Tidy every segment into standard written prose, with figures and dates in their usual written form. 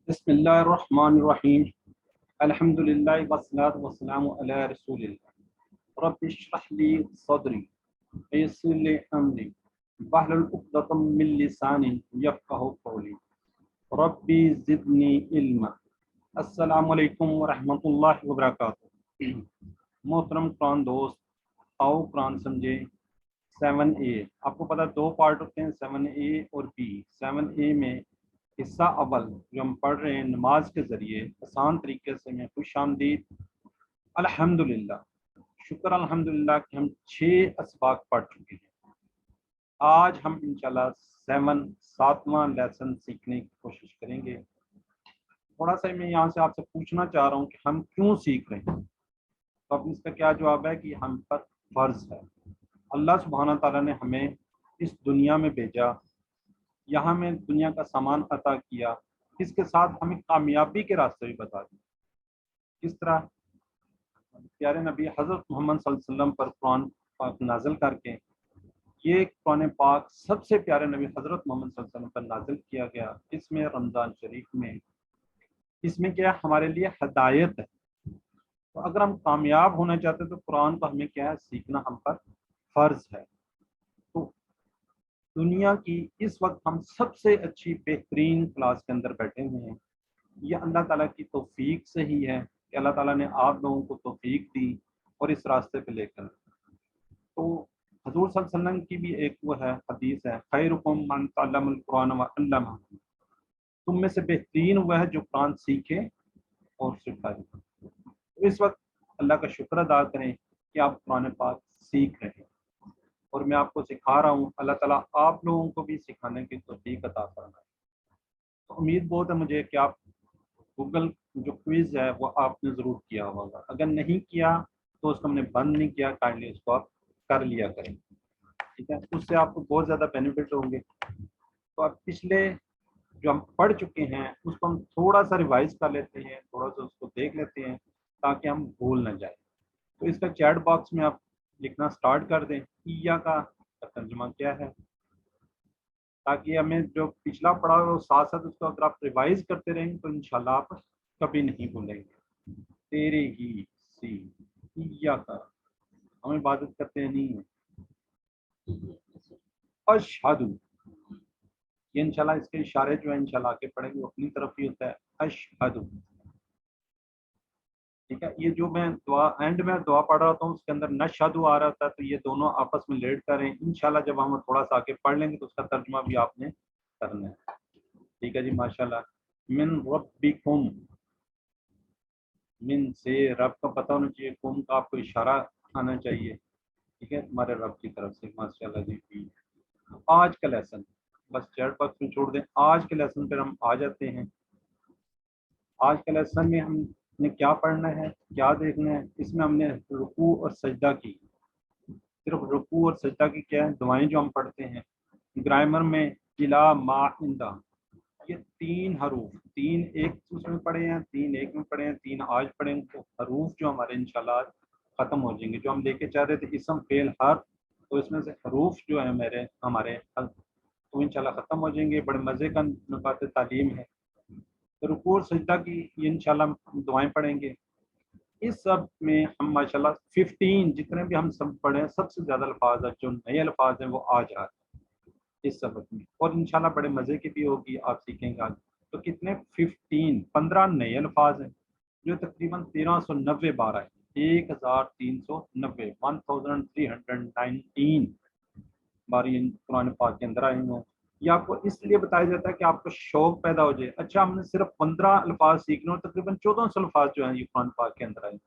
بسم اللہ الرحمن الرحیم الحمدللہ والصلاۃ والسلام علی رسول اللہ رب اشرح لی صدری ویسر لی امری واحلل عقدۃ من لسانی یفقہوا قولی ربی زدنی علما۔ السلام علیکم ورحمۃ اللہ وبرکاتہ۔ محترم قرآن دوست، آؤ قرآن سمجھے 7A۔ آپ کو پتہ دو پارٹ ہوتے ہیں 7A اور B۔ 7A میں حصہ اول جو ہم پڑھ رہے ہیں نماز کے ذریعے آسان طریقے سے میں خوش آمدید الحمدللہ، شکر الحمدللہ کہ ہم 6 اسباق پڑھ چکے ہیں۔ آج ہم انشاءاللہ 7واں لیسن سیکھنے کی کوشش کریں گے۔ تھوڑا سا میں یہاں سے آپ سے پوچھنا چاہ رہا ہوں کہ ہم کیوں سیکھ رہے ہیں، تو اب اس کا کیا جواب ہے کہ ہم پر فرض ہے۔ اللہ سبحانہ تعالیٰ نے ہمیں اس دنیا میں بھیجا، یہاں میں دنیا کا سامان عطا کیا، اس کے ساتھ ہمیں کامیابی کے راستے بھی بتا دیے۔ کس طرح؟ پیارے نبی حضرت محمد صلی اللہ علیہ وسلم پر قرآن پاک نازل کر کے، یہ قرآن پاک سب سے پیارے نبی حضرت محمد صلی اللہ علیہ وسلم پر نازل کیا گیا۔ اس میں رمضان شریف میں اس میں کیا ہمارے لیے ہدایت ہے۔ تو اگر ہم کامیاب ہونا چاہتے ہیں تو قرآن کو ہمیں کیا ہے سیکھنا ہم پر فرض ہے۔ تو دنیا کی اس وقت ہم سب سے اچھی بہترین کلاس کے اندر بیٹھے ہوئے ہیں۔ یہ اللہ تعالیٰ کی توفیق سے ہی ہے کہ اللہ تعالیٰ نے آپ لوگوں کو توفیق دی اور اس راستے پہ لے کر۔ تو حضور صلی اللہ علیہ وسلم کی بھی ایک وہ ہے حدیث ہے، خیرکم من تعلم القرآن وعلمہ، تم میں سے بہترین وہ ہے جو قرآن سیکھے اور سکھائے۔ تو اس وقت اللہ کا شکر ادا کریں کہ آپ قرآن پاک سیکھ رہے ہیں اور میں آپ کو سکھا رہا ہوں۔ اللہ تعالیٰ آپ لوگوں کو بھی سکھانے کی توفیق عطا فرمائے۔ تو امید بہت ہے مجھے کہ آپ گوگل جو کوئز ہے وہ آپ نے ضرور کیا ہوگا، اگر نہیں کیا تو اس کو ہم نے بند نہیں کیا، کائنڈلی اس کو آپ کر لیا کریں، ٹھیک ہے؟ اس سے آپ کو بہت زیادہ بینیفٹ ہوں گے۔ تو اب پچھلے جو ہم پڑھ چکے ہیں اس کو ہم تھوڑا سا ریوائز کر لیتے ہیں، تھوڑا سا اس کو دیکھ لیتے ہیں تاکہ ہم بھول نہ جائیں۔ تو اس کا چیٹ باکس میں آپ لکھنا سٹارٹ کر دیں ایا کا ترجمہ کیا ہے، تاکہ ہمیں جو پچھلا پڑھا ہو ساتھ ساتھ اس کو اگر آپ ریوائز کرتے رہیں تو انشاءاللہ آپ کبھی نہیں بھولیں گے۔ تیرے ہی سی ایا کا، ہم عبادت کرتے ہیں نہیں ہیں۔ اشہدو، یہ انشاءاللہ اس کے اشارے جو ہیں انشاءاللہ آگے پڑھیں گے وہ اپنی طرف ہی ہوتا ہے اشہدو، ٹھیک ہے؟ یہ جو میں دعا اینڈ میں دعا پڑھ رہا ہوتا ہوں اس کے اندر نشہدو آ رہا تھا، تو یہ دونوں آپس میں لیٹ کر رہے ہیں۔ انشاءاللہ جب ہم تھوڑا سا آگے پڑھ لیں گے تو اس کا ترجمہ بھی آپ نے کرنا ہے، ٹھیک ہے جی؟ ماشاءاللہ۔ من ربکم، من سے رب کا پتہ ہونا چاہیے، قوم کا آپ کو اشارہ آنا چاہیے، ٹھیک ہے؟ ہمارے رب کی طرف سے، ماشاءاللہ جی۔ آج کا لیسن بس چیٹ باکس میں چھوڑ دیں، آج کے لیسن پہ ہم آ جاتے ہیں۔ آج کے لیسن میں ہم نے کیا پڑھنا ہے، کیا دیکھنا ہے؟ اس میں ہم نے رکوع اور سجدہ کی، صرف رکوع اور سجدہ کی کیا ہے دعائیں جو ہم پڑھتے ہیں۔ گرامر میں الا ما عندہ، یہ 3 حروف، 3 ایک دوسرے میں پڑھے ہیں، 3 ایک میں پڑھے ہیں، 3 آج پڑھیں گے، تو حروف جو ہمارے انشاءاللہ آج ختم ہو جائیں گے۔ جو ہم لے کے چاہ رہے تھے اسم فعل حرف، تو اس میں سے حروف جو ہیں ہمارے تو انشاءاللہ ختم ہو جائیں گے۔ بڑے مزے کا نکات تعلیم ہے۔ رکوع اور سجدہ کی یہ انشاءاللہ دعائیں پڑھیں گے۔ اس سب میں ہم ماشاءاللہ 15 جتنے بھی ہم سب پڑھے ہیں، سب سے زیادہ الفاظ ہیں جو نئے الفاظ ہیں وہ آج آ رہے ہیں اس سبق میں، اور انشاءاللہ بڑے مزے کی بھی ہوگی، آپ سیکھیں گے آج۔ تو کتنے 15 نئے الفاظ ہیں جو تقریباً 1390 بار آئے، 1390 1319 بار یہ قرآن پاک کے اندر آئے ہوئے ہیں۔ یہ آپ کو اس لیے بتایا جاتا ہے کہ آپ کو شوق پیدا ہو جائے، اچھا ہم نے صرف 15 الفاظ سیکھنے اور تقریباً 1400 الفاظ جو ہیں یہ قرآن پاک کے اندر آئے ہیں۔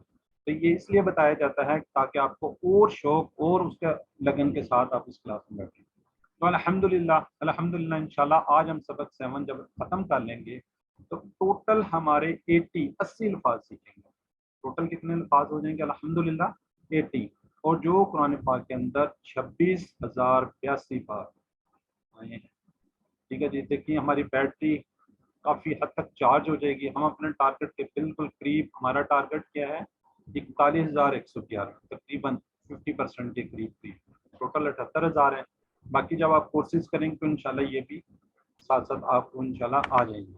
تو یہ اس لیے بتایا جاتا ہے تاکہ آپ کو اور شوق اور اس کے لگن کے ساتھ آپ اس کلاس میں بیٹھیں۔ تو الحمدللہ انشاءاللہ آج ہم سبق 7 جب ختم کر لیں گے تو ٹوٹل ہمارے 80 الفاظ سیکھیں گے۔ ٹوٹل کتنے الفاظ ہو جائیں گے؟ الحمدللہ 80، اور جو قرآن پاک کے اندر 26,082 بار آئے ہیں، ٹھیک ہے جی؟ دیکھیے ہماری بیٹری کافی حد تک چارج ہو جائے گی، ہم اپنے ٹارگٹ کے بالکل قریب۔ ہمارا ٹارگٹ کیا ہے؟ 41,111، تقریباً 50% کے قریب، ٹوٹل 78,000 ہیں۔ باقی جب آپ کورسز کریں گے تو انشاءاللہ یہ بھی ساتھ ساتھ آپ کو انشاءاللہ آ جائیں گے۔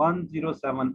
107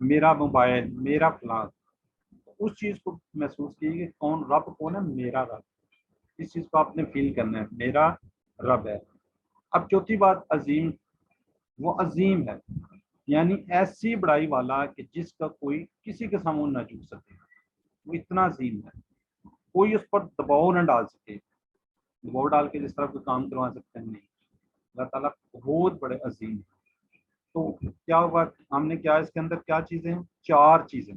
میرا موبائل، میرا فلاں، اس چیز کو محسوس کیجیے کہ کون رب کون ہے، میرا رب، اس چیز کو آپ نے فیل کرنا ہے، میرا رب ہے۔ اب چوتھی بات عظیم، وہ عظیم ہے، یعنی ایسی بڑائی والا کہ جس کا کوئی کسی کے سامنے نہ جھک سکے، وہ اتنا عظیم ہے، کوئی اس پر دباؤ نہ ڈال سکے، دباؤ ڈال کے جس طرح کوئی کام کروا سکتے ہیں، نہیں، اللہ تعالیٰ بہت بڑے عظیم ہیں۔ تو کیا ہوا، ہم نے کیا اس کے اندر کیا چیزیں ہیں، چار چیزیں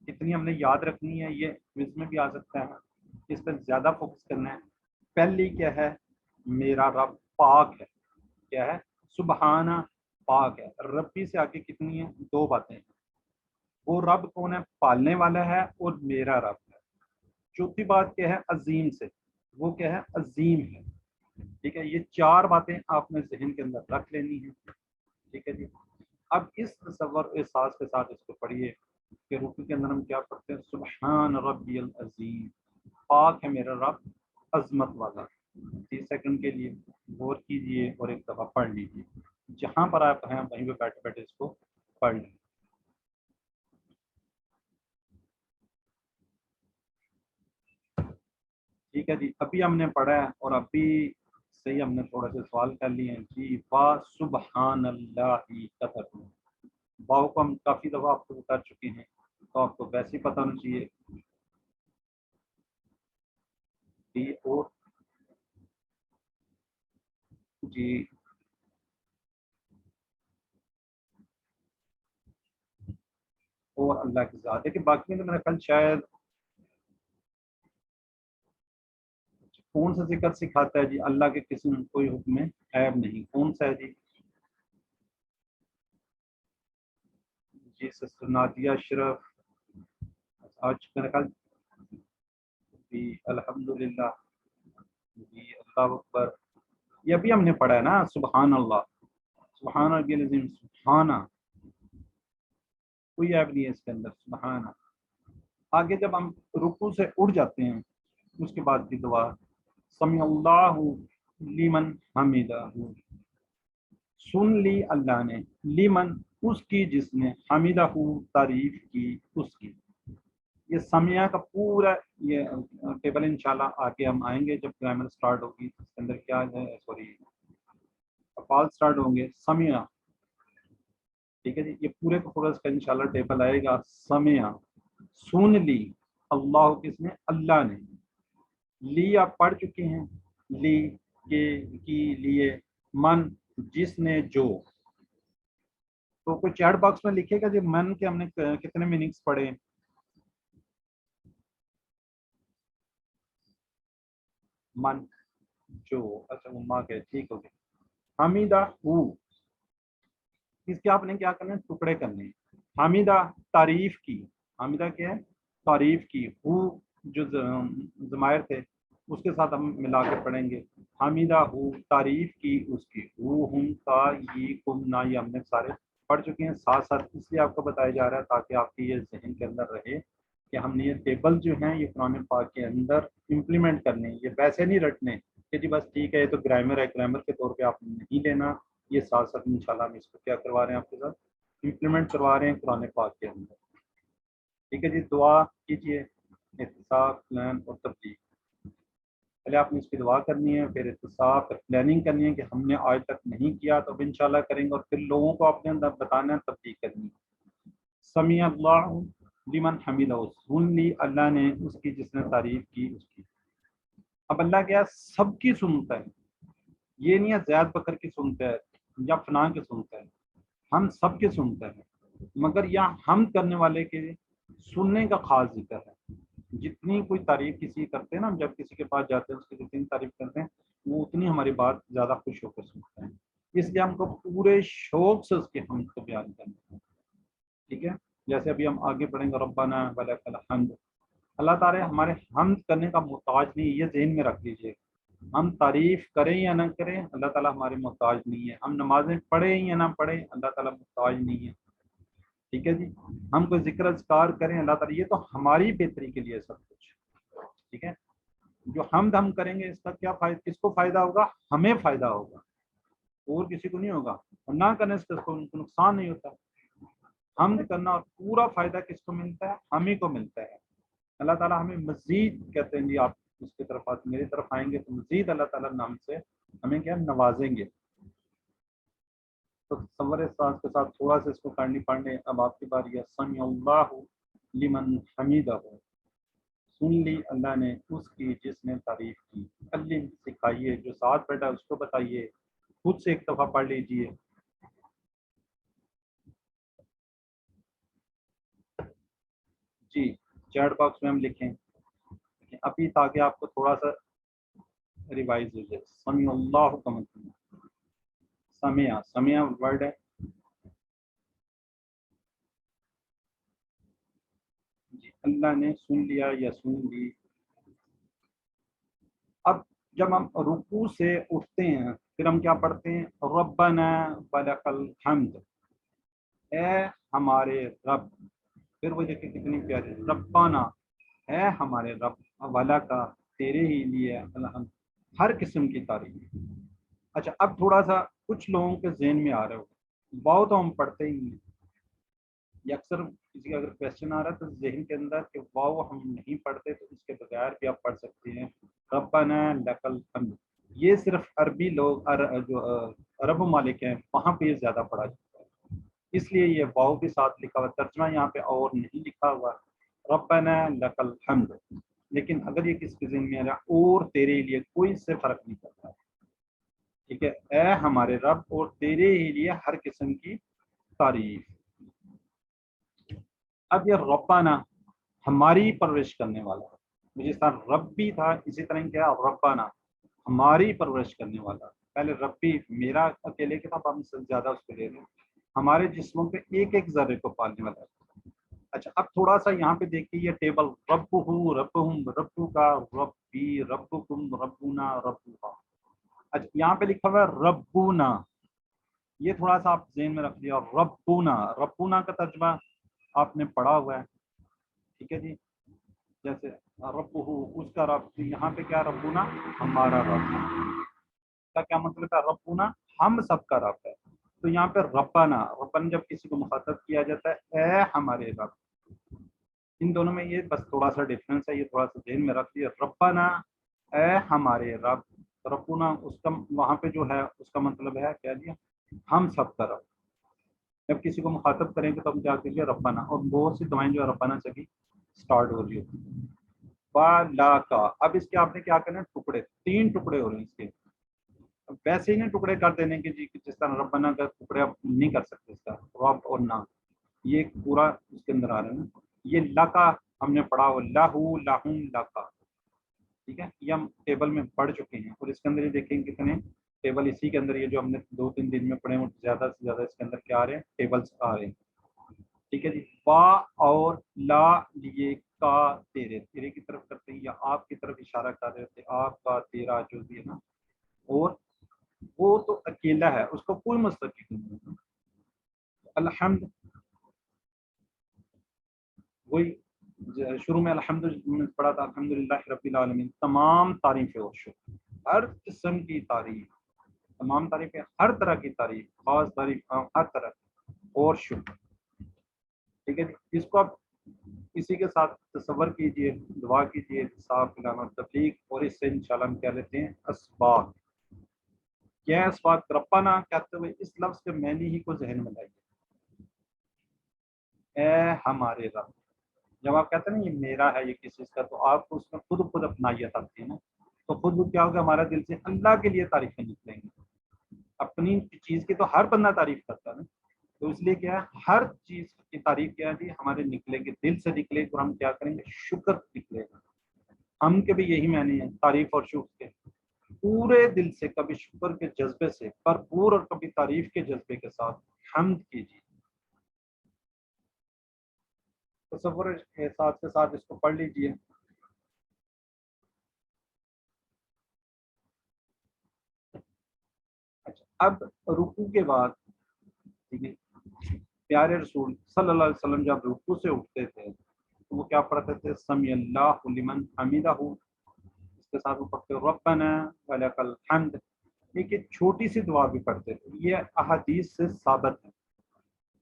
کتنی ہم نے یاد رکھنی ہے، یہ کوئز میں بھی آ سکتا ہے، اس پر زیادہ فوکس کرنا ہے۔ پہلی کیا ہے، میرا رب پاک ہے، کیا ہے، سبحانہ، پاک ہے۔ ربی سے آگے کتنی ہیں، دو باتیں ہیں، وہ رب کون ہے، پالنے والا ہے، اور میرا رب ہے۔ چوتھی بات کیا ہے، عظیم سے، وہ کیا ہے، عظیم ہے، ٹھیک ہے۔ یہ چار باتیں آپ نے ذہن کے اندر رکھ لینی ہے، ٹھیک ہے جی۔ اب اس تصور احساس کے ساتھ اس کو پڑھیے کہ رکوع کے اندر ہم کیا پڑھتے ہیں، سبحان ربی العظیم، پاک ہے میرا رب عظمت والا۔ 30 سیکنڈ کے لیے غور کیجئے اور ایک دفعہ پڑھ لیجئے، جہاں پر آپ ہیں وہیں پہ بیٹھے بیٹھے اس کو پڑھ لیں۔ ٹھیک ہے جی، ابھی ہم نے پڑھا ہے اور ابھی سے ہی ہم نے تھوڑا سے سوال کر لیے ہیں جی۔ با سبحان اللہ قطر، باؤ کو ہم کافی دفعہ آپ کو بتا چکے ہیں، تو آپ کو ویسے ہی پتہ ہونا چاہیے جی۔ اور جی، اور اللہ کی ذات ہے کہ باقی میں تو میرا کل شاید کون سا ذکر سکھاتا ہے جی، اللہ کے قسم کوئی حکم عیب نہیں، کون سا ہے جی؟ جی سسٹر نادیہ اشرف، آج میرا کل جی الحمدللہ، جی اللہ اکبر، یہ ابھی ہم نے پڑھا ہے نا، سبحان اللہ، سبحان ربی العظیم، سبحانہ، کوئی عیب نہیں ہے اس کے اندر، سبحانہ۔ آگے جب ہم رکوع سے اٹھ جاتے ہیں، اس کے بعد کی دعا، سمیع اللہ لمن حمیدہ، سن لی اللہ نے، لمن اس کی جس نے، حمیدہ تعریف کی اس کی۔ یہ سمیع کا پورا یہ ٹیبل انشاءاللہ آگے ہم آئیں گے جب گرامر سٹارٹ ہوگی، اس کے اندر کیا ہے، سوری افعال سٹارٹ ہوں گے، سمیع، ٹھیک ہے جی۔ یہ پورے کا پورا اس کا انشاءاللہ ٹیبل آئے گا، سمیع، سن لی، اللہ کس نے، اللہ نے، لی آپ پڑھ چکے ہیں، لی کے کی لیے، من جس نے، جو، تو کوئی چیٹ باکس میں لکھے گا جی من کے ہم نے کتنے میننگز پڑھے؟ من، جو، اچھا وہ ماں کے، ٹھیک ہو گیا۔ حمیدہ ہو، اس کے آپ نے کیا کرنا ہے، ٹکڑے کرنے ہیں۔ حمیدہ تعریف کی، حمیدہ کیا ہے، تعریف کی، ہو جو ضمائر تھے اس کے ساتھ ہم ملا کے پڑھیں گے، حمیدہ ہو تعریف کی اس کی، ہو ہم کا یہ کم نا، یہ ہم نے سارے پڑھ چکے ہیں ساتھ ساتھ، اس لیے آپ کو بتایا جا رہا ہے تاکہ آپ کی یہ ذہن کے اندر رہے کہ ہم نے یہ ٹیبل جو ہیں یہ قرآن پاک کے اندر امپلیمنٹ کرنے، یہ ویسے نہیں رٹنے کہ جی بس ٹھیک ہے یہ تو گرامر ہے، گرامر کے طور پہ آپ نے نہیں لینا، یہ ساتھ ساتھ انشاءاللہ ہم اس کو کیا کروا رہے ہیں، آپ کے ساتھ امپلیمنٹ کروا رہے ہیں قرآن پاک کے اندر، ٹھیک ہے جی۔ دعا کیجیے، احتساب، پلان اور تبدیل، پہلے آپ نے اس کی دعا کرنی ہے، پھر احتساب، پھر پلاننگ کرنی ہے کہ ہم نے آج تک نہیں کیا تو اب انشاءاللہ کریں گے، اور پھر لوگوں کو اپنے اندر بتانا ہے، تبدیل کرنی ہے۔ سمیع اللہ لمن حمیدہ، سن لی اللہ نے اس کی جس نے تعریف کی اس کی۔ اب اللہ کیا ہے، سب کی سنتا ہے، یہ نہیں ہے زید بکر کی سنتا ہے یا فلاں کی سنتا ہے، ہم سب کے سنتا ہے، مگر یہاں ہم کرنے والے کے سننے کا خاص ذکر ہے۔ جتنی کوئی تعریف کسی کرتے ہیں نا، ہم جب کسی کے پاس جاتے ہیں اس کی جتنی تعریف کرتے ہیں وہ اتنی ہماری بات زیادہ خوش ہو کر سنتا ہے، اس لیے ہم کو پورے شوق سے اس کے ہم کو بیان کرنا ہے، ٹھیک ہے۔ جیسے ابھی ہم آگے پڑھیں گے، ربنا ولک الحمد، اللہ تعالیٰ ہمارے حمد کرنے کا محتاج نہیں، یہ ذہن میں رکھ لیجئے، ہم تعریف کریں یا نہ کریں اللہ تعالیٰ ہمارے محتاج نہیں ہے، ہم نمازیں پڑھیں یا نہ پڑھیں اللہ تعالیٰ محتاج نہیں ہے، ٹھیک ہے جی۔ ہم کوئی ذکر اذکار کریں اللہ تعالیٰ، یہ تو ہماری بہتری کے لیے سب کچھ، ٹھیک ہے۔ جو حمد ہم کریں گے اس کا کیا فائدہ، کس کو فائدہ ہوگا، ہمیں فائدہ ہوگا، اور کسی کو نہیں ہوگا، اور نہ کرنے سے اس کو نقصان نہیں ہوتا، حمد کرنا اور پورا فائدہ کس کو ملتا ہے؟ ہم ہی کو ملتا ہے. اللہ تعالیٰ ہمیں مزید کہتے ہیں جی آپ اس کی طرف میری طرف آئیں گے تو مزید اللہ تعالیٰ نام سے ہمیں کیا نوازیں گے. تو تصور ساز کے ساتھ تھوڑا سا اس کو کرنی پڑھنے. اب آپ کی باری ہے. سمع اللہ لمن حمیدہ، سن لی اللہ نے اس کی جس نے تعریف کی. علم سکھائیے، جو ساتھ بیٹھا اس کو بتائیے، خود سے ایک دفعہ پڑھ لیجئے. جی چیٹ باکس میں ہم لکھیں ابھی تاکہ آپ کو تھوڑا سا ریوائز ہو جائے. سمع اللہ کا مطلب سمع ورڈ ہے جی، اللہ نے سن لیا یا سن لی. اب جب ہم رکوع سے اٹھتے ہیں پھر ہم کیا پڑھتے ہیں؟ ربنا ولک الحمد، اے ہمارے رب. پھر وہ دیکھیں کتنی پیاری، ربنا اے ہمارے رب، ولک تیرے ہی لیے الحمد، ہر قسم کی تعریف. اچھا اب تھوڑا سا کچھ لوگوں کے ذہن میں آ رہا ہو، واو تو ہم پڑھتے ہی نہیں. یہ اکثر کسی کا اگر کویشچن آ رہا ہے تو ذہن کے اندر کہ واو ہم نہیں پڑھتے تو اس کے بغیر بھی آپ پڑھ سکتے ہیں ربنا لک الحمد. یہ صرف عربی لوگ جو عرب ممالک ہیں وہاں پہ یہ زیادہ پڑھا جاتا ہے، اس لیے یہ واو کے ساتھ لکھا ہوا. ترجمہ یہاں پہ اور نہیں لکھا ہوا ربنا لک الحمد. لیکن اگر یہ کس کے ذہن میں آ رہا اور تیرے لیے، کوئی سے فرق نہیں پڑتا. ٹھیک ہے، اے ہمارے رب اور تیرے ہی لیے ہر قسم کی تعریف. اب یہ ربنا ہماری پرورش کرنے والا ہے، جس طرح ربی تھا اسی طرح کیا ربنا ہماری پرورش کرنے والا. پہلے ربی میرا اکیلے کے تھا، ہم سے زیادہ اس کو لے رہے ہیں، ہمارے جسموں پہ ایک ایک ذرے کو پالنے والا ہے. اچھا اب تھوڑا سا یہاں پہ دیکھیے یہ ٹیبل ربہ ربہم ربو کا ربی ربکم ربنا ربوہا. اچھا یہاں پہ لکھا ہوا ہے ربونا، یہ تھوڑا سا آپ ذہن میں رکھ لیا. ربونا، ربونا کا ترجمہ آپ نے پڑھا ہوا ہے. ٹھیک ہے جی، جیسے ربہ اس کا رب، یہاں پہ کیا ربونا ہمارا رب کا کیا مطلب ہے؟ ربونا ہم سب کا رب ہے. تو یہاں پہ ربنا، ربنا جب کسی کو مخاطب کیا جاتا ہے اے ہمارے رب. ان دونوں میں یہ بس تھوڑا سا ڈفرینس ہے، یہ تھوڑا سا ذہن میں رکھ لیا. ربنا اے ہمارے رب، ربنا اس کا وہاں پہ جو ہے اس کا مطلب ہے کیا دیا؟ ہم سب کا رب. جب کسی کو مخاطب کریں گے تو ہم کیا کیجیے ربنا. اور بہت سی دعائیں جو ہے ربنا سے بھی اسٹارٹ ہو رہی ہوتی ہیں. لا کا، اب اس کے آپ نے کیا کرنا ہے؟ ٹکڑے، 3 ٹکڑے ہو رہے ہیں اس کے. ویسے ہی نہیں ٹکڑے کر دینے کے جی، جس طرح ربنا کا ٹکڑے آپ نہیں کر سکتے اس کا رب اور نہ، یہ پورا اس کے اندر آ رہا ہے نا. یہ لا کا ہم نے پڑھا ہوا لاہو لاہم لا کا. ٹھیک ہے، یہ ہم ٹیبل میں پڑھ چکے ہیں اور اس کے اندر یہ دیکھیں کتنے ٹیبل اسی کے اندر، یہ جو ہم نے 2-3 دن میں پڑھے ہیں زیادہ سے زیادہ اس کے اندر کیا آ رہے ہیں؟ ٹیبلز آ رہے ہیں. ٹھیک ہے جی، با اور لا لیے کا تیرے، تیرے کی طرف کرتے ہیں یا آپ کی طرف اشارہ کر رہے تھے، آپ کا تیرا جو بھی ہے نا، اور وہ تو اکیلا ہے، اس کو کوئی مستقل نہیں ہے. الحمد وہی شروع میں الحمد پڑھا تھا، الحمدللہ رب العالمین، تمام تعریفیں اور شکر، ہر قسم کی تعریف، تمام تعریفیں، ہر طرح کی تعریف، خاص تعریف، ہر طرح کی، اور شکر. ٹھیک ہے جی، اس کو آپ اسی کے ساتھ تصور کیجئے، دعا کیجئے صاف کلام تفریق، اور اس سے انشاءاللہ ہم کیا لیتے ہیں؟ اسباق. کیا ہے اسباق؟ ربنا کہتے ہوئے اس لفظ کے معنی ہی کو ذہن میں لائیے. اے ہمارے رب، جب آپ کہتے ہیں نا یہ میرا ہے یہ کس چیز کا، تو آپ کو اس میں خود اپنائیت آتی ہے نا، تو خود کیا ہوگا؟ ہمارا دل سے اللہ کے لیے تعریفیں نکلیں گی. اپنی چیز کی تو ہر بندہ تعریف کرتا ہے نا، تو اس لیے کیا ہے ہر چیز کی تعریف کیا ہے؟ ہمارے نکلے گی، دل سے نکلے گی، اور ہم کیا کریں گے؟ شکر نکلے گا. ہم کے بھی یہی معنی ہے تعریف اور شکر کے، پورے دل سے، کبھی شکر کے جذبے سے بھرپور اور کبھی تعریف کے جذبے کے ساتھ حمد کیجیے. تصور احساس کے ساتھ اس کو پڑھ لیجیے. اچھا اب رکوع کے بعد، ٹھیک ہے، پیارے رسول صلی اللہ علیہ وسلم جب رکوع سے اٹھتے تھے تو وہ کیا پڑھتے تھے؟ سمیع اللہ لمن حمیدہ. اس کے ساتھ وہ پڑھتے ربنا ولک الحمد. ایک چھوٹی سی دعا بھی پڑھتے تھے، یہ احادیث سے ثابت ہے.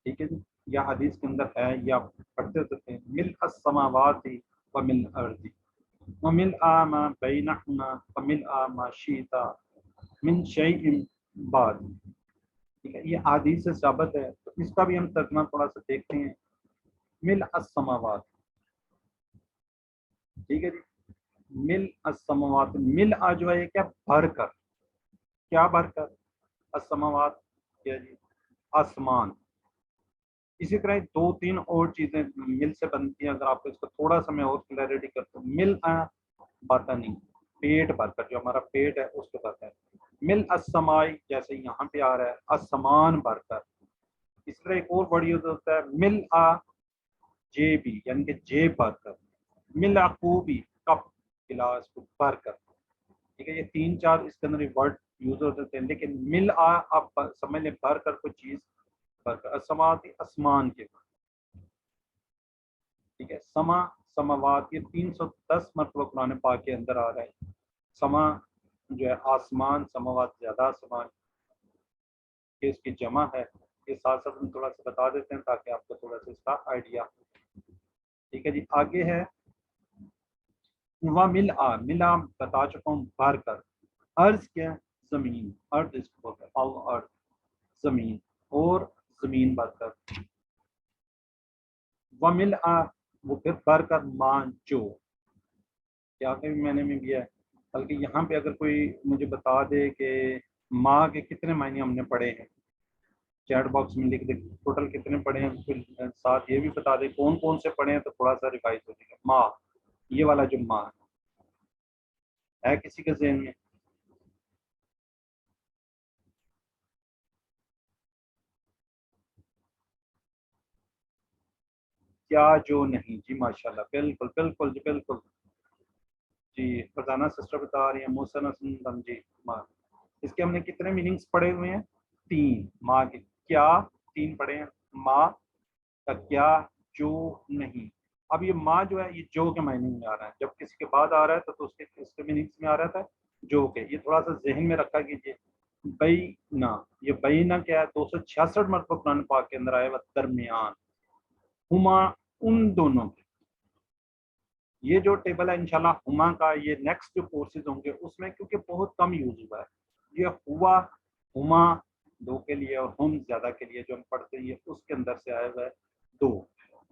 ٹھیک ہے جی، یا حدیث کے اندر ہے یا پڑھتے ہوتے ہیں، مل السماوات و مل الارض ومل ما بینہما ومل ما شئت من شیء بعد. ٹھیک ہے، یہ حدیث سے ثابت ہے، تو اس کا بھی ہم ترجمہ تھوڑا سا دیکھتے ہیں. مل السماوات، ٹھیک ہے جی، مل السماوات، مل جو ہے یہ کیا، بھر کر، کیا بھر کر، السماوات کیا جی، آسمان. اسی طرح دو تین اور چیزیں مل سے بنتی ہیں، اگر آپ کو اس کو تھوڑا سا میں اور کلیئرٹی کرتا ہوں. مل بطنی، پیٹ بھر کر، جو ہمارا پیٹ ہے اس کو بھرتا ہے. مل السمائی، جیسے یہاں پہ آ رہا ہے آسمان بھر کر. اس طرح ایک اور بڑی ہوتا ہے مل جیبی، یعنی کہ جیب بھر کر. مل عقوبی، کپ گلاس کو بھر کر. ٹھیک ہے، یہ تین چار اس کے اندر ورڈ یوز ہوتے ہیں، لیکن مل آپ سمجھ لیں بھر کر کوئی چیز بھر کر. السماوات آسمان کے، ٹھیک ہے. سماوات یہ 310 مرتبہ قرآن پاک کے اندر آ رہا ہے. سما جو ہے آسمان، سماوات زیادہ آسمان، کہ اس کی جمع ہے. یہ ساتھ ساتھ ہم تھوڑا سا بتا دیتے ہیں تاکہ آپ کو تھوڑا سا اس کا آئیڈیا. ٹھیک ہے جی، آگے ہے ملا بتا چکا ہوں بھر کر. ارض کیا، زمین، ارض اس کو بولتے ہیں، ارض زمین، اور زمین بھر کر. ومل وہ پھر بھر کر ماں جو، کیا کہ میں نے بھی ہے. بلکہ یہاں پہ اگر کوئی مجھے بتا دے کہ ماں کے کتنے معنی ہم نے پڑھے ہیں، چیٹ باکس میں لکھ دے ٹوٹل کتنے پڑھے ہیں، پھر ساتھ یہ بھی بتا دے کون کون سے پڑھے ہیں، تو تھوڑا سا ریوائز ہو جائے گا. ماں، یہ والا جو ماں ہے کسی کے ذہن میں؟ کیا جو نہیں، جی ماشاء اللہ، بالکل بالکل جی بالکل. جی فرزانہ سسٹر بتا رہی ہیں، محسن حسن جی ماں. اس کے ہم نے کتنے میننگز پڑھے ہوئے ہیں؟ تین. ماں کے کیا تین پڑھے ہیں، ماں کا کیا، جو نہیں. اب یہ ماں جو ہے یہ جو کے معنی میں آ رہا ہے، جب کسی کے بعد آ رہا ہے تو اس کے میننگز میں آ رہا تھا جو کے. یہ تھوڑا سا ذہن میں رکھا کیجیے. بینا، یہ بینا کیا ہے، 266 مرتبہ قرآن پاک کے اندر آیا ہوا درمیان. ہما، ان دونوں کے. یہ جو ٹیبل ہے انشاءاللہ ہما کا، یہ نیکسٹ جو کورسز ہوں گے اس میں کیونکہ بہت کم یوز ہوا ہے. یہ ہوا، ہما دو کے لیے، اور ہم زیادہ کے لیے جو ہم پڑھتے ہیں اس کے اندر سے آیا ہوا ہے دو.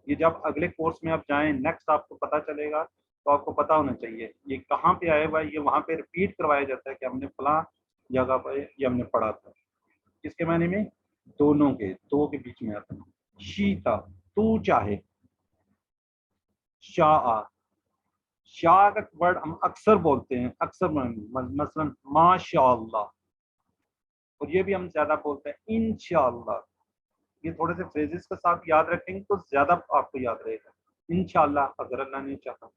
یہ جب اگلے کورس میں آپ جائیں نیکسٹ آپ کو پتہ چلے گا، تو آپ کو پتہ ہونا چاہیے یہ کہاں پہ آیا ہوا ہے. یہ وہاں پہ ریپیٹ کروایا جاتا ہے کہ ہم نے فلاں جگہ پہ یہ ہم نے پڑھا تھا. اس کے معنی میں دونوں کے، دو کے بیچ میں آتا ہے. شیتا، تو چاہے. شاہ، شاہ کا ورڈ ہم اکثر بولتے ہیں، اکثر مثلا ماشاء اللہ، اور یہ بھی ہم زیادہ بولتے ہیں انشاءاللہ. یہ تھوڑے سے فریزز کے ساتھ یاد رکھیں گے تو زیادہ آپ کو یاد رہے گا. انشاءاللہ اگر اللہ نے چاہا.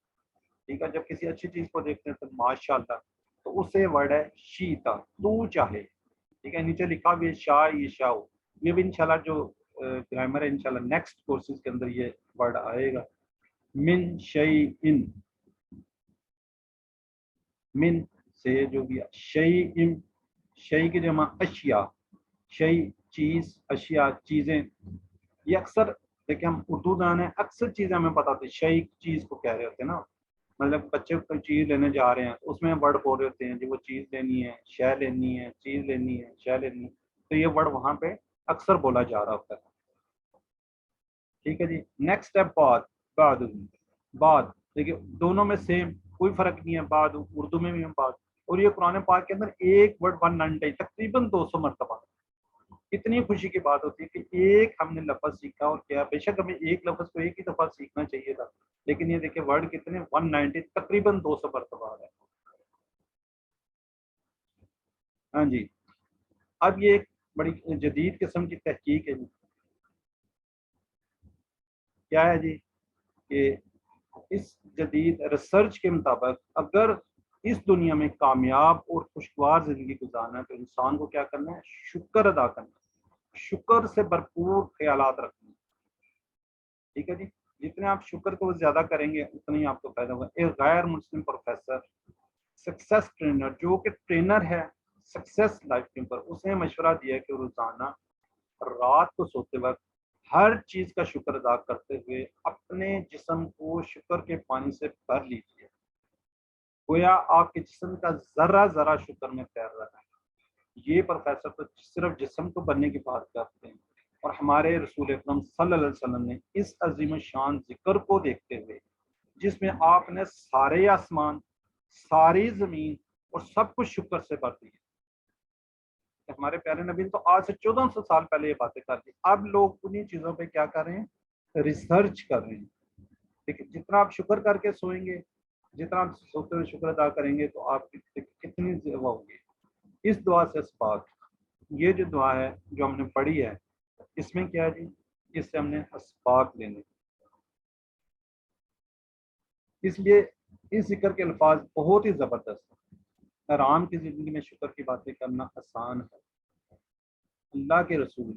ٹھیک ہے، جب کسی اچھی چیز کو دیکھتے ہیں تو ماشاءاللہ، تو اس سے ورڈ ہے شیتا، تو چاہے. ٹھیک ہے، نیچے لکھا بھی ہے شاہ یشاء. یہ بھی انشاءاللہ جو گرامر ہے انشاءاللہ نیکسٹ کورسز کے اندر یہ ورڈ آئے گا. من شیء، من سے جو بھی شیء، شیء کی جمع اشیاء، شیء چیز، اشیاء چیزیں. یہ اکثر دیکھیں ہم اردو دان ہیں، اکثر چیزیں ہمیں پتہ ہوتی ہے. شیء چیز کو کہہ رہے ہوتے ہیں نا، مطلب بچے کوئی چیز لینے جا رہے ہیں اس میں ورڈ بول رہے ہوتے ہیں جی وہ چیز لینی ہے، شے لینی ہے، چیز لینی ہے، شے لینی ہے. تو یہ ورڈ وہاں پہ اکثر بولا جا رہا ہوتا ہے. ٹھیک ہے جی، نیکسٹ ہے بعد. بعد، بعد دیکھیے دونوں میں سیم، کوئی فرق نہیں ہے. بعد اردو میں بھی ہم بعد، اور یہ قرآن پاک کے اندر ایک ورڈ 190 تقریباً 200 مرتبہ. اتنی خوشی کی بات ہوتی ہے کہ ایک ہم نے لفظ سیکھا، اور کیا بے شک ہمیں ایک لفظ کو ایک ہی دفعہ سیکھنا چاہیے تھا، لیکن یہ دیکھیں ورڈ کتنے 190 تقریباً 200 مرتبہ آ رہا ہے. ہاں جی. اب یہ ایک بڑی جدید قسم کی تحقیق ہے جی. کیا ہے جی کہ اس جدید ریسرچ کے مطابق اگر اس دنیا میں کامیاب اور خوشگوار زندگی گزارنا ہے تو انسان کو کیا کرنا ہے، شکر ادا کرنا ہے، شکر سے بھرپور خیالات رکھنا ہے. ٹھیک ہے جی، جتنے آپ شکر کو زیادہ کریں گے اتنا ہی آپ کو فائدہ ہوگا. ایک غیر مسلم پروفیسر، سکسیس ٹرینر، جو کہ ٹرینر ہے سکسیس لائف کے اوپر، اس نے مشورہ دیا کہ روزانہ رات کو سوتے وقت ہر چیز کا شکر ادا کرتے ہوئے اپنے جسم کو شکر کے پانی سے بھر لیجیے، گویا آپ کے جسم کا ذرہ ذرہ شکر میں تیر رہا ہے۔ یہ پروفیسر تو صرف جسم کو بننے کی بات کرتے ہیں، اور ہمارے رسول اکرم صلی اللہ علیہ وسلم نے اس عظیم الشان ذکر کو دیکھتے ہوئے، جس میں آپ نے سارے آسمان، ساری زمین اور سب کچھ شکر سے بھر دیا، ہمارے پیارے نبی نے تو آج سے 1400 سال پہلے یہ باتیں کر دی۔ اب لوگ انہیں چیزوں پہ کیا کر رہے ہیں؟ ریسرچ کر رہے ہیں۔ لیکن جتنا آپ شکر کر کے سوئیں گے، جتنا آپ سوتے ہوئے شکر ادا کریں گے، تو آپ کی کتنی وہ ہوگی۔ اس دعا سے اسباق، یہ جو دعا ہے جو ہم نے پڑھی ہے، اس میں کیا ہے جی؟ اس سے ہم نے اسباق لینے، اس لیے اس ذکر کے الفاظ بہت ہی زبردست ہیں۔ آرام کی زندگی میں شکر کی باتیں کرنا آسان ہے۔ اللہ کے رسول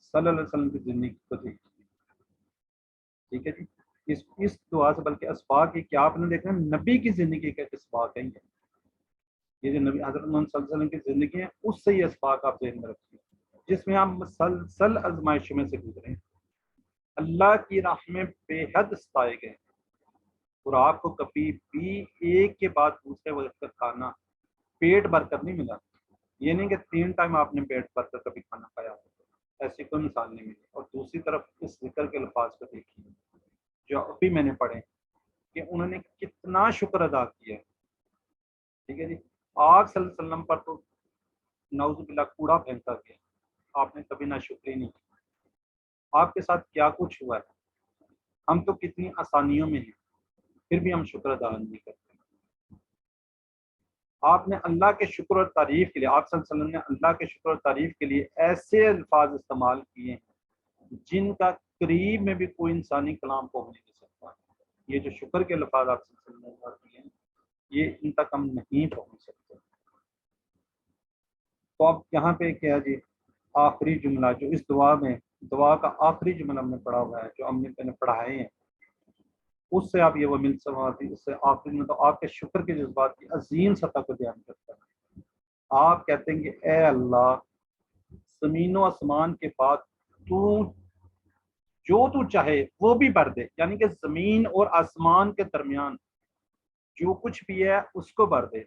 صلی اللہ علیہ وسلم کی زندگی کو دیکھیے، ٹھیک ہے جی۔ اس دعا سے بلکہ اسباق یہ کیا آپ نے دیکھا نبی کی زندگی کا اسباق ہے، یہ جو نبی حضرت محمد صلی اللہ علیہ وسلم کی زندگی ہے، اس سے یہ اسباق آپ ذہن میں رکھیے، جس میں آپ مسلسل آزمائشوں میں سے گزرے، اللہ کی راہ میں بے حد ستائے گئے، اور آپ کو کبھی بھی ایک کے بعد دوسرے وقت کا کھانا پیٹ بھر کر نہیں ملا۔ یہ نہیں کہ 3 ٹائم آپ نے پیٹ بھر کر کبھی کھانا کھایا، ایسی کوئی مثال نہیں ملی۔ اور دوسری طرف اس ذکر کے الفاظ کو دیکھیے جو ابھی میں نے پڑھے، کہ انہوں نے کتنا شکر ادا کیا ہے، ٹھیک ہے جی۔ آپ صلی اللہ علیہ وسلم پر تو نعوذ باللہ کوڑا پھینکا گیا، آپ نے کبھی نہ شکری نہیں کی۔ آپ کے ساتھ کیا کچھ ہوا ہے، ہم تو کتنی آسانیوں میں ہیں، پھر بھی ہم شکر ادا نہیں کرتے۔ آپ نے اللہ کے شکر اور تعریف کے لیے، آپ صلی اللہ علیہ وسلم نے اللہ کے شکر اور تعریف کے لیے ایسے الفاظ استعمال کیے ہیں جن کا قریب میں بھی کوئی انسانی کلام پہنچ نہیں سکتا۔ یہ جو شکر کے الفاظ آپ صلی اللہ علیہ وسلم نے کیے ہیں، یہ ان تک ہم نہیں پہنچ سکتے۔ تو اب یہاں پہ کیا جی، آخری جملہ جو اس دعا کا آخری جملہ ہم نے پڑھا ہوا ہے، جو ہم نے پڑھائے ہیں، اس سے آپ یہ وہ مل سکتی، اس سے آخری میں تو آپ کے شکر کے جذبات کی عظیم سطح کو بیان کرتا ہے۔ آپ کہتے ہیں کہ اے اللہ، زمین و آسمان کے بعد تو جو تو چاہے وہ بھی بھر دے، یعنی کہ زمین اور آسمان کے درمیان جو کچھ بھی ہے اس کو بھر دے۔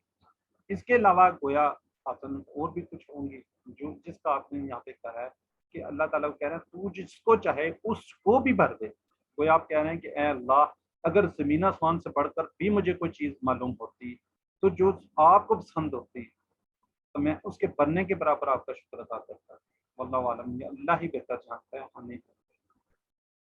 اس کے علاوہ گویا اور بھی کچھ ہوں گی جو جس کا آپ نے یہاں پہ کہا ہے کہ اللہ تعالیٰ کو کہہ رہے ہیں تو جس کو چاہے اس کو بھی بھر دے۔ گویا آپ کہہ رہے ہیں کہ اے اللہ، اگر زمین آسمان سے بڑھ کر بھی مجھے کوئی چیز معلوم ہوتی تو جو آپ کو پسند ہوتی تو میں اس کے بننے کے برابر آپ کا شکر ادا کرتا۔ واللہ عالم، یہ اللہ ہی بہتر جانتا ہے، ہم نہیں۔